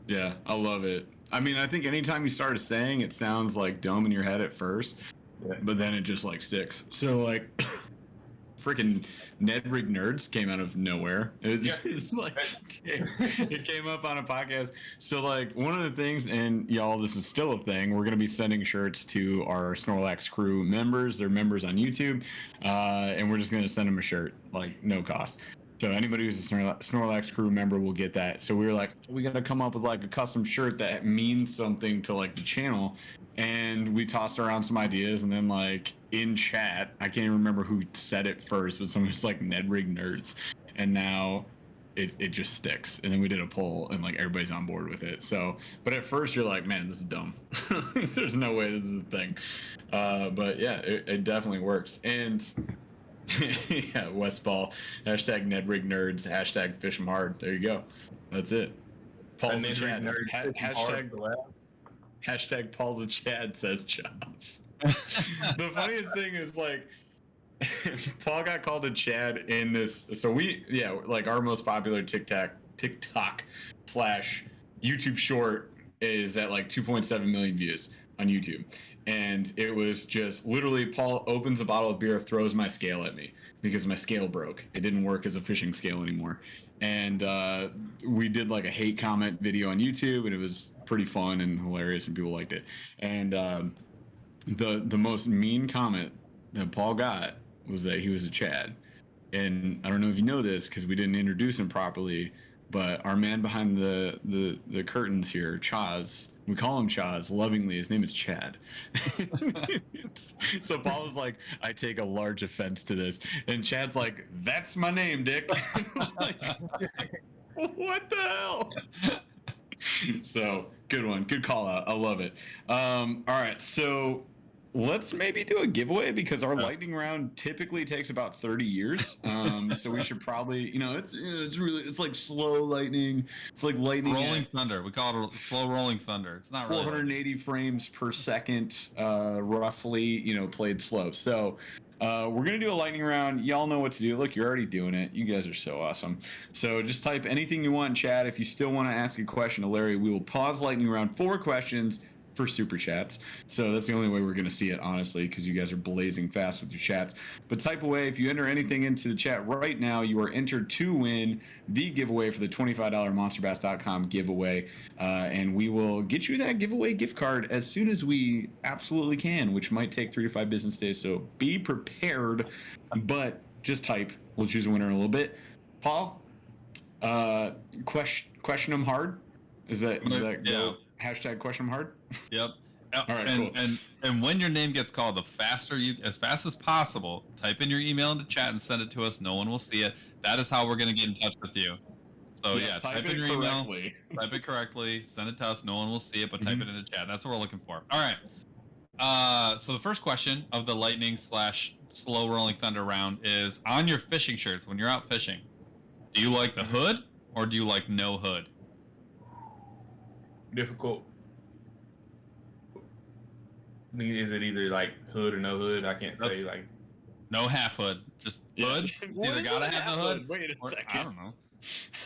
Speaker 2: Yeah, I love it. I mean, I think anytime you start a saying, it sounds like dumb in your head at first, but then it just like sticks. So like, freaking Ned Rig Nerds came out of nowhere. It's like it came up on a podcast. So like one of the things, and y'all, this is still a thing. We're gonna be sending shirts to our Snorlax crew members. They're members on YouTube, and we're just gonna send them a shirt, like no cost. So anybody who's a Snorlax crew member will get that. So we were like, we got to come up with like a custom shirt that means something to like the channel. And we tossed around some ideas, and then like in chat, I can't even remember who said it first, but someone was like Ned Rig Nerds. And now it just sticks. And then we did a poll, and like everybody's on board with it. So, but at first you're like, man, this is dumb. There's no way this is a thing. But yeah, it definitely works. And yeah, Westfall, hashtag Ned Rig Nerds, hashtag Fish 'em Hard. There you go. That's it. Paul's the Chad. Hashtag Paul's the Chad, says Chops. The funniest thing is like Paul got called a Chad in this. So like our most popular TikTok / YouTube short is at like 2.7 million views on YouTube. And it was just literally Paul opens a bottle of beer, throws my scale at me because my scale broke. It didn't work as a fishing scale anymore. And we did like a hate comment video on YouTube, and it was pretty fun and hilarious, and people liked it. And the most mean comment that Paul got was that he was a Chad. And I don't know if you know this because we didn't introduce him properly, but our man behind the curtains here, Chaz, we call him Chaz lovingly. His name is Chad. So Paul was like, I take a large offense to this. And Chad's like, that's my name, Dick. What the hell? So good one, good call out. I love it. All right, so let's maybe do a giveaway because our lightning round typically takes about 30 years. So we should probably, it's like slow lightning. It's like lightning.
Speaker 6: Rolling thunder. We call it a slow rolling thunder. It's not really
Speaker 2: 480 frames per second, roughly, played slow. So we're gonna do a lightning round. Y'all know what to do. Look, you're already doing it. You guys are so awesome. So just type anything you want in chat. If you still want to ask a question to Larry, we will pause lightning round 4 questions for super chats. So that's the only way we're going to see it, honestly, because you guys are blazing fast with your chats. But type away. If you enter anything into the chat right now, you are entered to win the giveaway for the $25 MonsterBass.com giveaway. And we will get you that giveaway gift card as soon as we absolutely can, which might take 3 to 5 business days. So be prepared, but just type. We'll choose a winner in a little bit. Paul, question them hard. Is that go? Hashtag question them hard.
Speaker 6: Yep.
Speaker 2: All right,
Speaker 6: and,
Speaker 2: cool.
Speaker 6: and when your name gets called, as fast as possible, type in your email into chat and send it to us. No one will see it. That is how we're going to get in touch with you. So type in your email, type it correctly, send it to us. No one will see it, but type it in the chat. That's what we're looking for. All right. So the first question of the lightning / slow rolling thunder round is, on your fishing shirts when you're out fishing, do you like the hood or do you like no hood?
Speaker 4: Difficult. Is it either like hood or no hood? I can't say like.
Speaker 6: No half hood, just hood. It's either gotta have the hood.
Speaker 2: Wait a second.
Speaker 6: I don't know.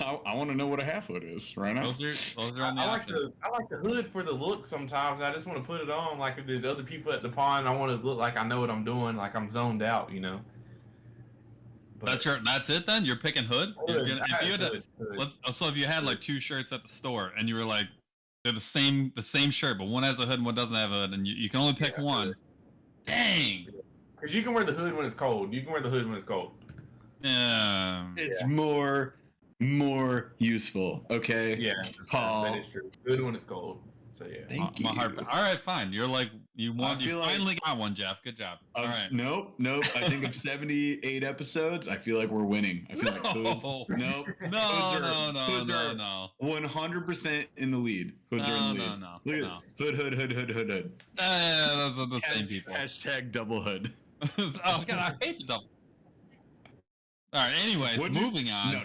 Speaker 2: I want to know what a half hood is right now.
Speaker 6: Those are on the option.
Speaker 4: I like the hood for the look sometimes. I just want to put it on. Like if there's other people at the pond, I want to look like I know what I'm doing, like I'm zoned out, But
Speaker 6: That's it then? You're picking hood? So if you had like 2 shirts at the store and you were like, they're the same shirt, but one has a hood and one doesn't have a hood, and you can only pick one. Dang.
Speaker 4: Because you can wear the hood when it's cold.
Speaker 6: Yeah.
Speaker 2: It's more useful. Okay.
Speaker 4: Yeah.
Speaker 2: Paul.
Speaker 4: That is true. Good when it's cold. So yeah.
Speaker 2: Thank you.
Speaker 6: All right, fine. You're like you finally got one, Jeff. Good job. All right.
Speaker 2: Nope. I think of 78 episodes. I feel like we're winning. I feel like hoods. Nope.
Speaker 6: No.
Speaker 2: 100% in the lead. Hoods are in the lead.
Speaker 6: No.
Speaker 2: Hood.
Speaker 6: Those are the same people.
Speaker 2: Hashtag double hood.
Speaker 6: Oh God, I hate the double. All right. Anyways, moving on.
Speaker 2: No.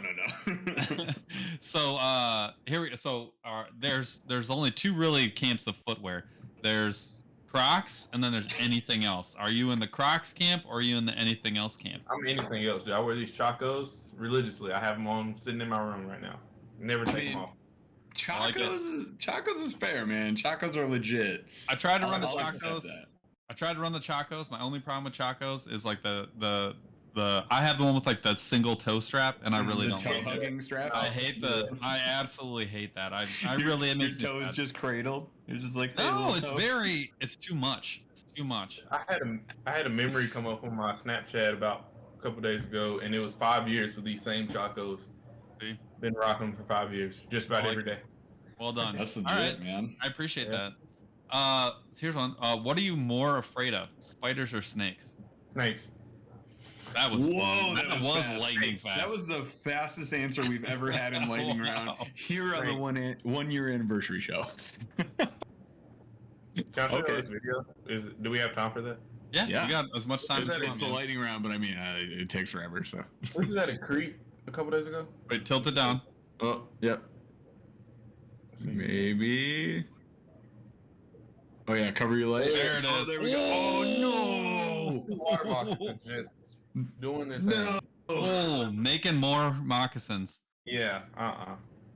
Speaker 6: So there's only 2 really camps of footwear. There's Crocs, and then there's anything else. Are you in the Crocs camp, or are you in the anything else camp?
Speaker 4: I'm anything else, dude. I wear these Chacos religiously. I have them on sitting in my room right now. Never take them off.
Speaker 2: Chacos is fair, man. Chacos are legit.
Speaker 6: I tried to run the Chacos. My only problem with Chacos is like the I have the one with like the single toe strap, and I really don't like
Speaker 2: hugging strap.
Speaker 6: I absolutely hate that. I really it makes
Speaker 2: your toe is just cradled. You're just like, hey,
Speaker 6: no, it's too much. It's too much.
Speaker 4: I had a memory come up on my Snapchat about a couple days ago, and it was 5 years with these same Chacos.
Speaker 6: See?
Speaker 4: Been rocking them for 5 years, just about every day.
Speaker 6: Well done.
Speaker 2: That's legit, man.
Speaker 6: I appreciate that. Here's one. What are you more afraid of, spiders or snakes?
Speaker 4: Snakes.
Speaker 6: That was lightning fast.
Speaker 2: That was the fastest answer we've ever had in lightning round here on the 1 year anniversary show.
Speaker 4: Can I show this video? Do we have time for that?
Speaker 6: Yeah. We got as much time as you want.
Speaker 2: It's a lightning round, but I mean, it takes forever. So.
Speaker 4: This is at a creek a couple days ago.
Speaker 6: Wait, tilt it down.
Speaker 2: Oh, yep. Maybe. Oh yeah, cover your leg.
Speaker 6: There it is.
Speaker 2: Oh, there we go. Oh no!
Speaker 4: Water moccasins just doing their thing.
Speaker 2: No.
Speaker 6: Oh, making more moccasins.
Speaker 4: Yeah.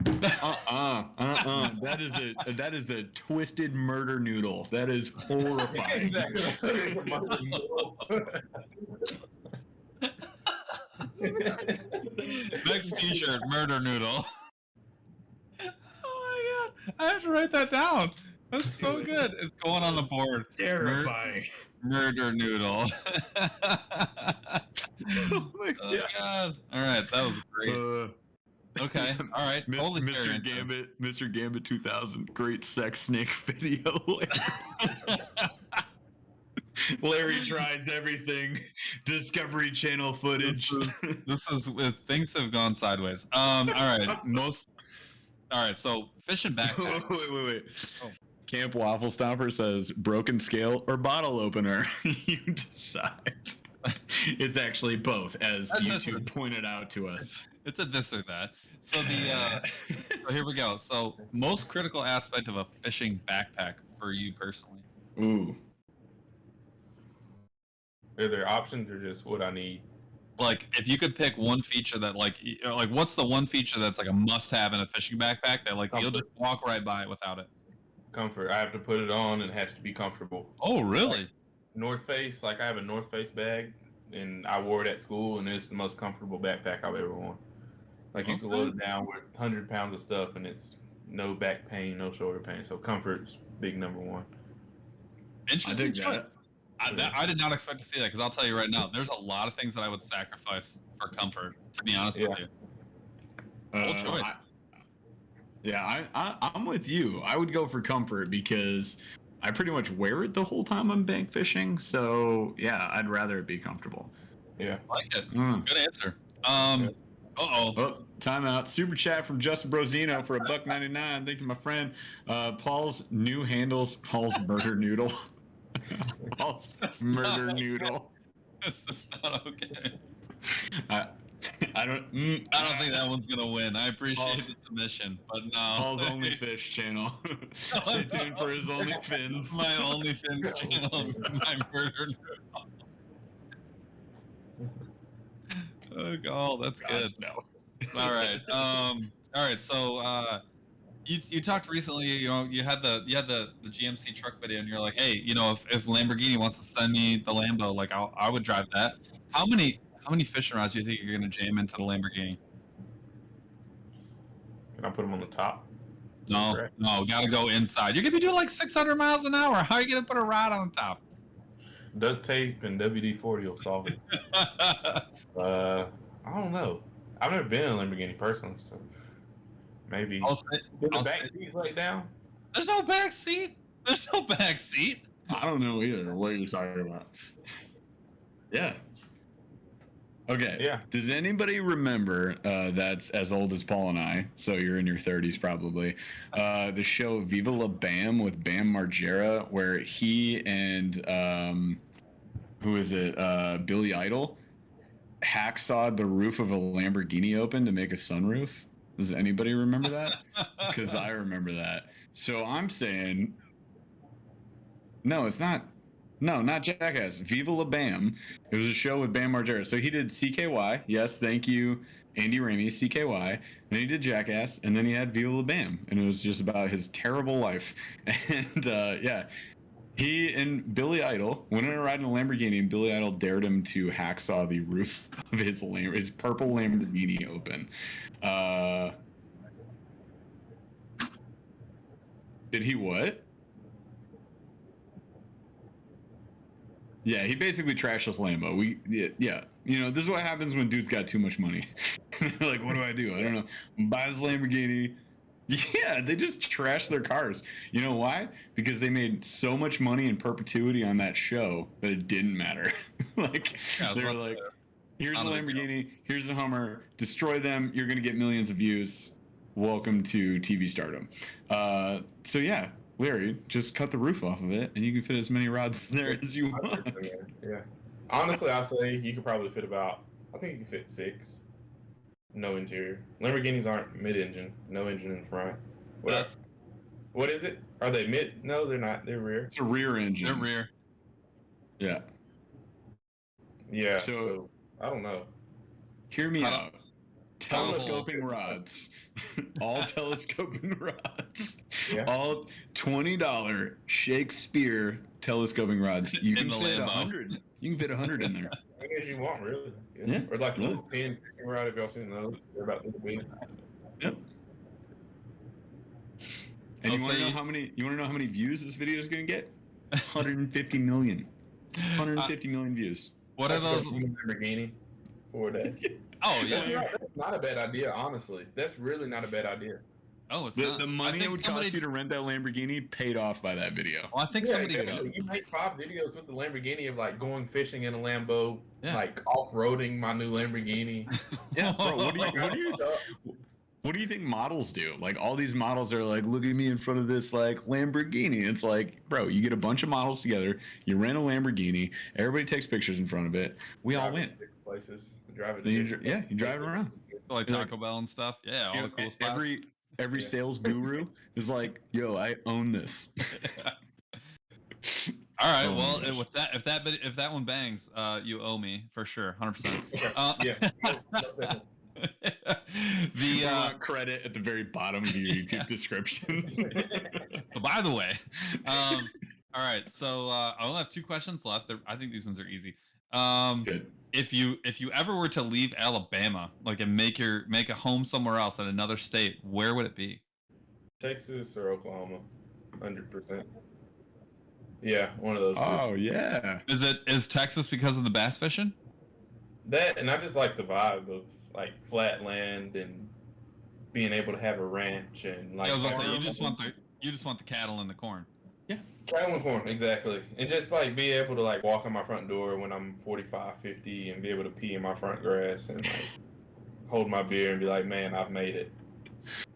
Speaker 2: That is a twisted murder noodle. That is horrifying.
Speaker 4: Exactly.
Speaker 6: Next T-shirt, murder noodle. Oh my god, I have to write that down. That's so good. It's going on the board.
Speaker 2: Terrifying.
Speaker 6: Murder noodle.
Speaker 2: Oh my
Speaker 6: god. All right, that was great. Okay, all right.
Speaker 2: Mr. Gambit 2000. Great sex snake video. Larry tries everything. Discovery Channel footage.
Speaker 6: This is things have gone sideways. All right, all right, so fishing backpack.
Speaker 2: Wait. Oh. Camp Waffle Stomper says broken scale or bottle opener. You decide. It's actually both, as YouTube pointed out to us.
Speaker 6: It's a this or that. So so here we go. So most critical aspect of a fishing backpack for you personally.
Speaker 2: Ooh.
Speaker 4: Are there options or just what I need?
Speaker 6: Like, if you could pick one feature that, like, what's the one feature that's like a must-have in a fishing backpack that, like, you'll just walk right by it without it?
Speaker 4: Comfort. I have to put it on and it has to be comfortable.
Speaker 6: Oh, really?
Speaker 4: Like North Face, like I have a North Face bag and I wore it at school and it's the most comfortable backpack I've ever worn. Like you can load it down with 100 pounds of stuff and it's no back pain, no shoulder pain. So comfort's big number one.
Speaker 6: Interesting choice. I did not expect to see that because I'll tell you right now, there's a lot of things that I would sacrifice for comfort, to be honest with you. Choice.
Speaker 2: I'm with you. I would go for comfort because I pretty much wear it the whole time I'm bank fishing. So yeah, I'd rather it be comfortable.
Speaker 4: Yeah,
Speaker 6: I like it. Good answer.
Speaker 2: Oh, timeout. Super chat from Justin Brosino for $1.99. Thank you, my friend. Paul's new handles Paul's Murder Noodle. Paul's Murder Noodle.
Speaker 6: This is not okay.
Speaker 2: I don't think
Speaker 6: that one's gonna win. I appreciate the submission, but no.
Speaker 2: Paul's OnlyFish channel. Stay tuned for his OnlyFins.
Speaker 6: My OnlyFins channel. My Murder Noodle. Oh, that's good.
Speaker 2: No.
Speaker 6: All right. All right. So, you talked recently. You know, you had the GMC truck video, and you're like, hey, you know, if Lamborghini wants to send me the Lambo, like I would drive that. How many fishing rods do you think you're gonna jam into the Lamborghini?
Speaker 4: Can I put them on the top?
Speaker 6: No, gotta go inside. You're gonna be doing like 600 miles an hour. How are you gonna put a rod on top?
Speaker 4: Duct tape and WD-40 will solve it. I don't know. I've never been in a Lamborghini personally, so maybe. Did the back seats lay down?
Speaker 6: There's no back seat. There's no back seat.
Speaker 2: I don't know either what you're talking about. Yeah. Okay.
Speaker 4: Yeah.
Speaker 2: Does anybody remember, that's as old as Paul and I, so you're in your 30s probably, the show Viva La Bam with Bam Margera, where he and, who is it, Billy Idol, hacksawed the roof of a Lamborghini open to make a sunroof? Does anybody remember that? Because I remember that. So I'm saying, no, it's not. No, not Jackass. Viva La Bam. It was a show with Bam Margera. So he did CKY. Yes, thank you, Andy Ramey, CKY. Then he did Jackass, and then he had Viva La Bam. And it was just about his terrible life. And yeah, he and Billy Idol went on a ride in a Lamborghini, and Billy Idol dared him to hacksaw the roof of his purple Lamborghini open. Did he what? Yeah, he basically trashed this Lambo. Yeah. You know, this is what happens when dudes got too much money. Like, what do? I don't know. Buy this Lamborghini. Yeah, they just trashed their cars. You know why? Because they made so much money in perpetuity on that show that it didn't matter. Like, they were like, here's a Lamborghini, here's a Hummer, destroy them, you're going to get millions of views. Welcome to TV stardom. So yeah, Larry, just cut the roof off of it, and you can fit as many rods in there as you want.
Speaker 4: Yeah. Honestly, I'll say you could probably fit I think you can fit 6. No interior. Lamborghinis aren't mid-engine. No engine in front. What is it? Are they mid? No, they're not. They're rear.
Speaker 2: It's a rear engine.
Speaker 6: They're rear.
Speaker 2: Yeah.
Speaker 4: Yeah. So I don't know.
Speaker 2: Hear me out. Telescoping rods. All telescoping rods. Yeah. All $20 Shakespeare telescoping rods. You can fit 100. You can fit 100 in there.
Speaker 4: As many as you want, really.
Speaker 2: Yeah.
Speaker 4: Or like a little pin fishing rod, if y'all seen those. They're about this big.
Speaker 2: Yep. And you want to know how many views this video is going to get? 150 million. 150 million views.
Speaker 6: What are those?
Speaker 4: Lamborghini for a day.
Speaker 6: Oh yeah.
Speaker 4: That's not a bad idea, honestly. That's really not a bad idea.
Speaker 6: Oh, it's
Speaker 2: the money it would cost you to rent that Lamborghini paid off by that video.
Speaker 6: Well, I think somebody
Speaker 4: you make 5 videos with the Lamborghini of like going fishing in a Lambo, like off-roading my new Lamborghini.
Speaker 2: Yeah, bro. What do you think models do? Like all these models are like, look at me in front of this like Lamborghini. It's like, bro, you get a bunch of models together, you rent a Lamborghini, everybody takes pictures in front of it, we all win.
Speaker 4: Places, drive it.
Speaker 2: You drive it around.
Speaker 6: Like Taco Bell and stuff. Yeah, all the cool spots.
Speaker 2: Every sales guru is like, yo, I own this.
Speaker 6: All right. Well, if that one bangs, you owe me for sure, 100%.
Speaker 4: Yeah.
Speaker 2: The credit at the very bottom of your YouTube description.
Speaker 6: So by the way, all right. So I only have 2 questions left. I think these ones are easy.
Speaker 2: Good.
Speaker 6: If you ever were to leave Alabama, like and make a home somewhere else in another state, where would it be?
Speaker 4: Texas or Oklahoma, 100%. Yeah, one of those.
Speaker 2: Oh yeah.
Speaker 6: Is Texas because of the bass fishing?
Speaker 4: That, and I just like the vibe of like flat land and being able to have a ranch and like.
Speaker 6: You just want the cattle and the corn.
Speaker 2: Yeah.
Speaker 4: Cattle and corn, exactly. And just like be able to like walk in my front door when I'm 45, 50 and be able to pee in my front grass and like hold my beer and be like, man, I've made it.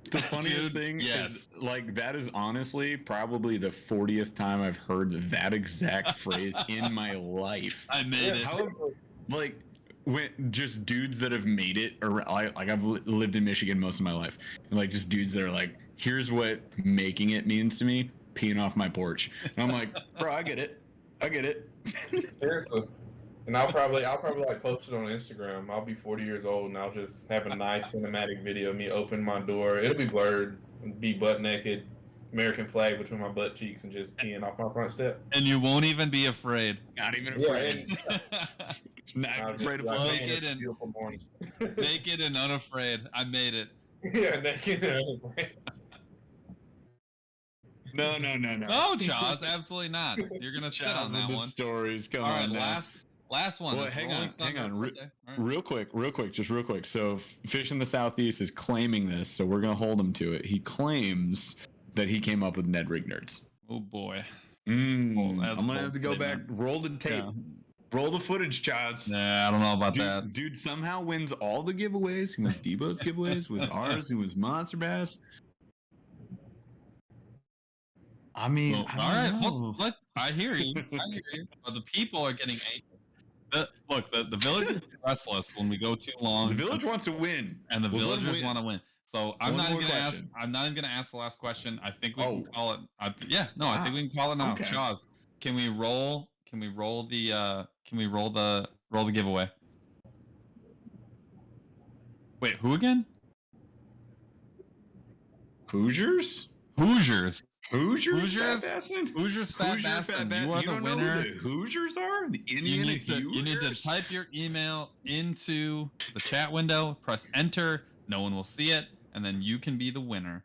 Speaker 2: The funniest thing is like that is honestly probably the 40th time I've heard that exact phrase in my life.
Speaker 6: I made it.
Speaker 2: Like when just dudes that have made it, or like I've lived in Michigan most of my life, and like just dudes that are like, here's what making it means to me: peeing off my porch. And I'm like, bro, I get it.
Speaker 4: Seriously. And I'll probably like post it on Instagram. I'll be 40 years old and I'll just have a nice cinematic video of me open my door. It'll be blurred, be butt naked, American flag between my butt cheeks, and just peeing off my front step.
Speaker 6: And you won't even be afraid.
Speaker 2: Not even afraid. Not afraid of
Speaker 6: naked and unafraid. I made it.
Speaker 4: Yeah, naked and unafraid.
Speaker 2: No.
Speaker 6: No, Jaws, absolutely not. You're gonna sit on that one.
Speaker 2: Stories, come
Speaker 6: All
Speaker 2: on.
Speaker 6: Right, last one.
Speaker 2: Well, hang on. Real quick. So Fish in the Southeast is claiming this, so we're gonna hold him to it. He claims that he came up with Ned Rig Nerds.
Speaker 6: Oh boy.
Speaker 2: I'm gonna have to go back, roll the tape, roll the footage, Jaws.
Speaker 6: Nah, I don't know about that.
Speaker 2: Dude somehow wins all the giveaways. He wins Debo's giveaways, wins ours, he wins Monster Bass. I mean,
Speaker 6: all right. Well, I hear you. But the people are getting anxious. The village is restless when we go too long.
Speaker 2: The village wants to win,
Speaker 6: and the villagers want to win. So I'm not even gonna ask the last question. I think we can call it. I think we can call it now. Okay. Jaws, can we roll the giveaway? Wait, who again?
Speaker 2: Hoosiers.
Speaker 6: Hoosiers Fat Bassin. You are the winner.
Speaker 2: Who the Hoosiers are? The Indiana Hoosiers?
Speaker 6: You need to type your email into the chat window, press enter, no one will see it, and then you can be the winner.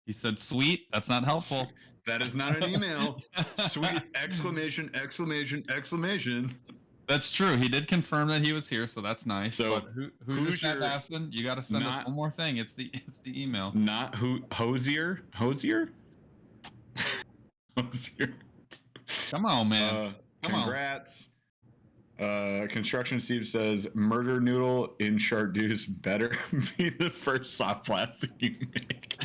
Speaker 6: He said sweet. That's not helpful.
Speaker 2: That is not an email. Sweet! Exclamation!
Speaker 6: That's true. He did confirm that he was here, so that's nice.
Speaker 2: So
Speaker 6: Hoosiers Fat Bassin, you got to send us one more thing. It's the email.
Speaker 2: Not Hosier.
Speaker 6: Come on, man.
Speaker 2: Congrats. Construction Steve says Murder Noodle in Chartreuse better be the first soft plastic you make.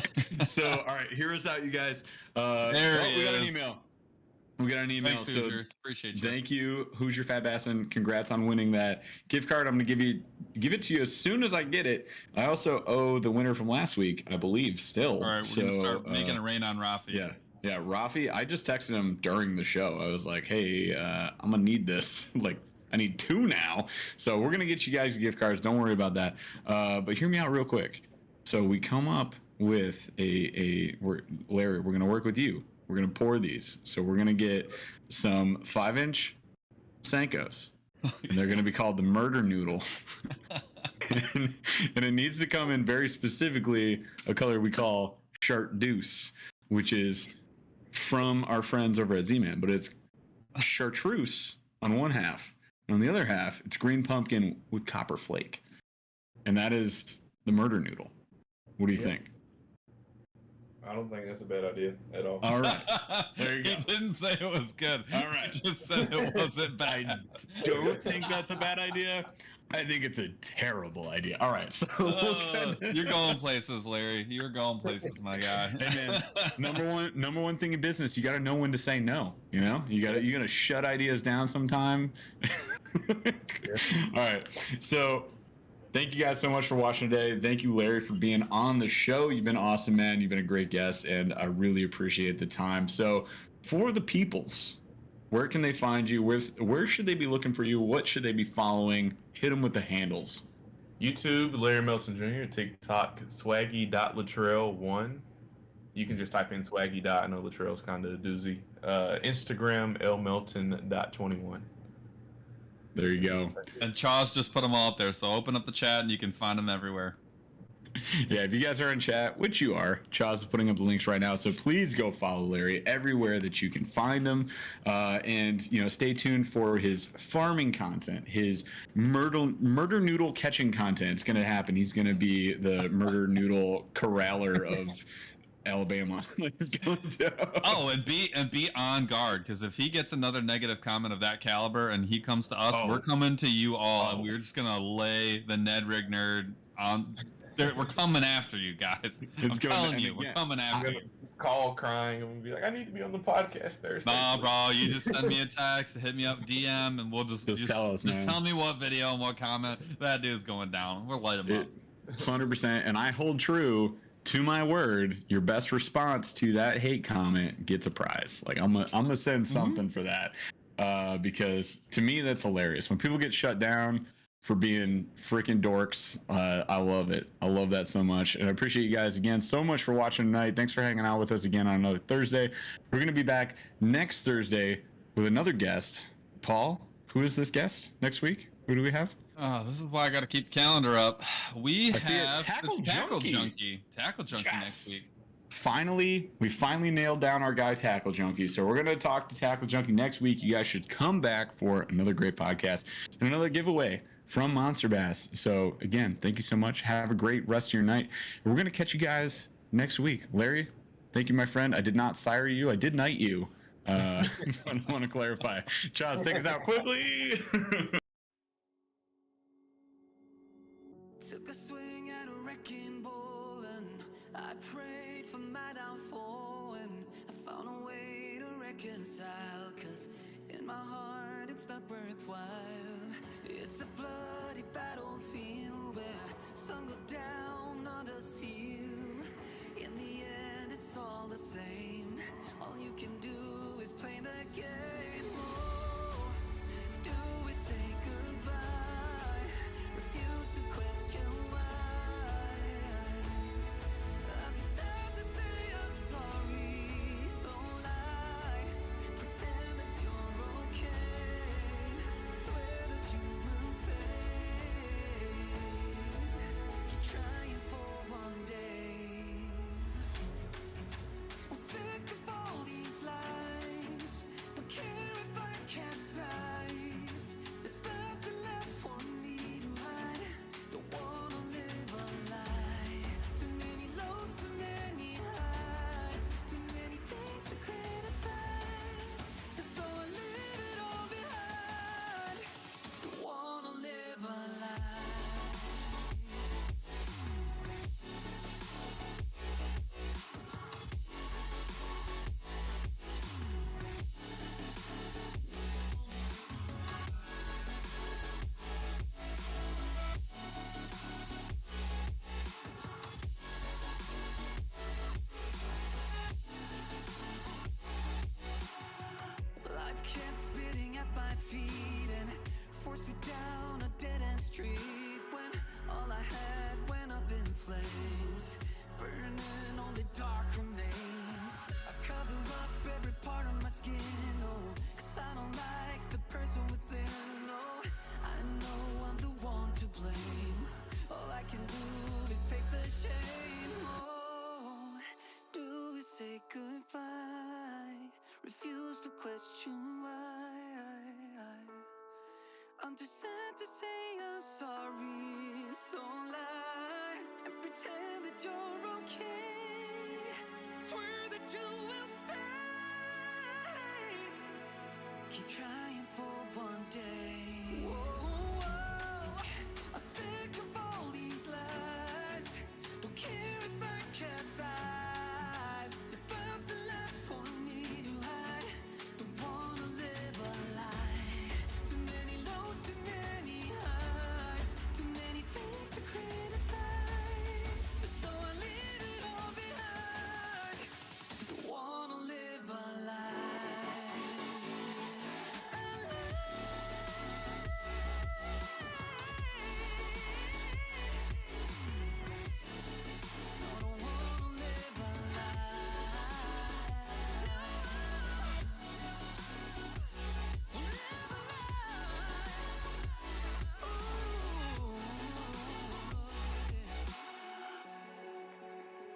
Speaker 2: So, all right, hear us out, you guys. We got an email.
Speaker 6: Thanks,
Speaker 2: so
Speaker 6: Hoosiers. Appreciate you.
Speaker 2: Thank you, Hoosier Fat Bass, and congrats on winning that gift card. I'm gonna give it to you as soon as I get it. I also owe the winner from last week, I believe, still.
Speaker 6: All right, we're gonna start making it rain on Rafi.
Speaker 2: Yeah, Rafi. I just texted him during the show. I was like, hey, I'm gonna need this. Like, I need 2 now. So we're gonna get you guys gift cards. Don't worry about that. But hear me out real quick. So we come up with Larry, we're gonna work with you. We're gonna pour these. So we're gonna get some 5-inch Senkos, and they're gonna be called the Murder Noodle. and it needs to come in very specifically a color we call Chartreuse, which is from our friends over at Z-Man, but it's chartreuse on one half, and on the other half, it's green pumpkin with copper flake, and that is the Murder Noodle. What do you think?
Speaker 4: I don't think that's a bad idea at all.
Speaker 2: All right. There you go.
Speaker 6: He didn't say it was good.
Speaker 2: All right.
Speaker 6: He just said it wasn't bad.
Speaker 2: I don't think that's a bad idea. I think it's a terrible idea. All right. So
Speaker 6: you're going places, Larry. You're going places, my guy.
Speaker 2: And then number one thing in business, you got to know when to say no. You know, you got to shut ideas down sometime. All right. So thank you guys so much for watching today. Thank you, Larry, for being on the show. You've been awesome, man. You've been a great guest, and I really appreciate the time. So for the peoples, where can they find you? Where should they be looking for you? What should they be following? Hit them with the handles.
Speaker 4: YouTube, Larry Melton Jr. TikTok, swaggy.latrell1. You can just type in swaggy. I know Latrell's kind of a doozy. Instagram, lmelton.21.
Speaker 2: There you go.
Speaker 6: And Charles just put them all up there, so open up the chat and you can find them everywhere.
Speaker 2: Yeah, if you guys are in chat, which you are, Chaz is putting up the links right now, so please go follow Larry everywhere that you can find him, and stay tuned for his farming content, his murder noodle catching content. It's gonna happen. He's gonna be the murder noodle corraller of Alabama.
Speaker 6: Oh, and be on guard, because if he gets another negative comment of that caliber and he comes to us, we're coming to you all, and we're just gonna lay the Ned Rig nerd on. We're coming after you guys. I'm telling you, we're coming after you.
Speaker 4: Call crying and be like, I need to be on the podcast Thursday.
Speaker 6: Nah, bro, you just send me a text, hit me up, DM, and we'll just
Speaker 2: tell us, man.
Speaker 6: Just tell me what video and what comment that dude's going down. We'll light him up.
Speaker 2: 100%, and I hold true to my word. Your best response to that hate comment gets a prize. Like I'm gonna send something for that, because to me that's hilarious when people get shut down for being freaking dorks. I love it. I love that so much. And I appreciate you guys again so much for watching tonight. Thanks for hanging out with us again on another Thursday. We're going to be back next Thursday with another guest. Paul, who is this guest next week? Who do we have?
Speaker 6: Oh, this is why I got to keep the calendar up. We have
Speaker 2: Tackle Junkie
Speaker 6: next week.
Speaker 2: We finally nailed down our guy Tackle Junkie. So we're going to talk to Tackle Junkie next week. You guys should come back for another great podcast and another giveaway from Monster Bass. So again, thank you so much. Have a great rest of your night. We're going to catch you guys next week. Larry, thank you, my friend. I did not sire you. I did knight you. I want to clarify. Charles, take us out quickly.
Speaker 1: Took a swing at a wrecking ball and I prayed for my downfall, and I found a way to reconcile, 'cause in my heart it's not worthwhile. It's a bloody battlefield where some go down, others heal. In the end it's all the same. All you can do is play the game. Oh, do we say goodbye? Refuse to question why. I'm sad to say I'm sorry, so lie. Pretend that you're okay. Swear that you will stay. Keep trying for one day. I'm sick of all these lies. Don't care if I capsize. There's nothing left for me to hide. Don't wanna live a lie. Too many lows, too many highs. Too many things to criticize. And so I leave it all behind. Don't wanna live a lie. Life kept spitting at my feet and forced me down a dead-end street when all I had went up in flames, burning only dark remains. I cover up every part of my skin, oh, 'cause I don't like the person within, oh. I know I'm the one to blame. All I can do is take the shame, oh. Do we say goodbye? Refuse to question why. I'm too sad to say I'm sorry, so lie and pretend that you're okay. Swear that you will stay.
Speaker 7: Keep trying for one day.
Speaker 1: Whoa, whoa. I'm sick of all these lies. Don't care if I capsize. There's nothing left for me to hide. Don't wanna live a lie. Too many lows, too many highs. Too many things to criticize. So I leave it all behind. Don't wanna live a lie.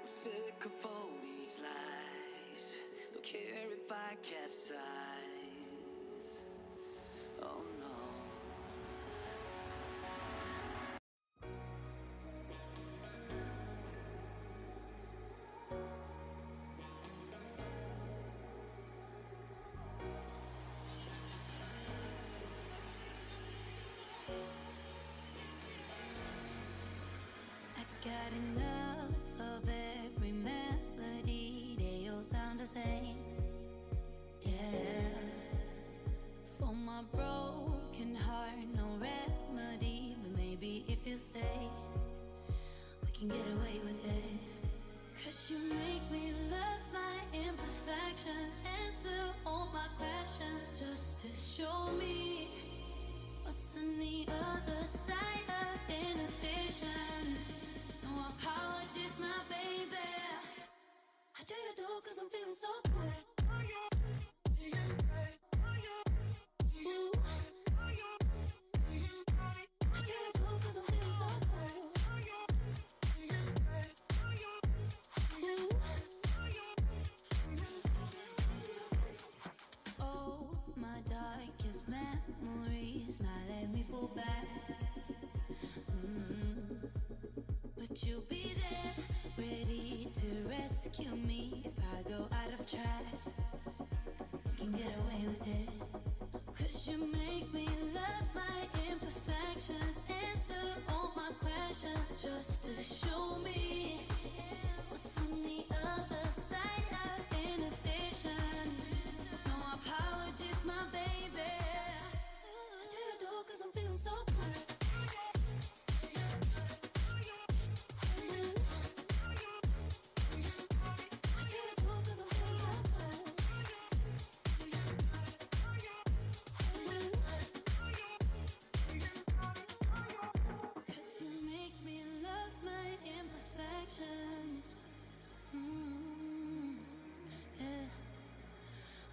Speaker 1: Sick of all these lies. Don't care if I capsize. Oh no.
Speaker 8: I got enough of every melody, they all sound the same. Yeah. For my broken heart, no remedy, but maybe if you stay, we can get away with it. 'Cause you make me love my imperfections, answer all my questions, just to show me what's on the other side of inhibition. No apologies, my baby. I do you do 'cause I'm feeling so good. Ooh. I do you do 'cause I'm feeling so good. Ooh. Oh, my darkest memories, now let me fall back. But you'll be there, ready to rescue me if I go out of track. We can get away with it. 'Cause you make me love my imperfections, answer all my questions, just to show me what's on the other side of inhibition. No apologies, my baby. I do you do 'cause I'm feeling so good.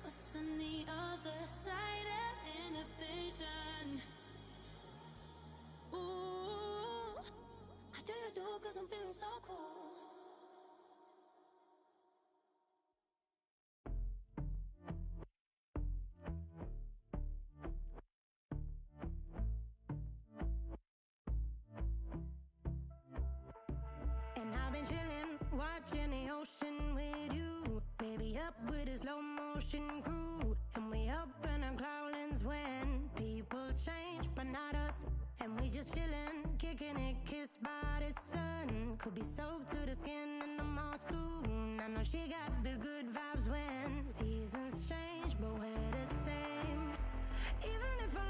Speaker 8: What's on the other side of inhibition? Ooh, I do you do 'cause I'm feeling so cool.
Speaker 9: And I've been chillin', watching the ocean with you. Baby up with a slow motion crew. And we up in our cloudlands when people change, but not us. And we just chillin', kicking it, kissed by the sun. Could be soaked to the skin in the mall soon. I know she got the good vibes when seasons change, but we're the same. Even if I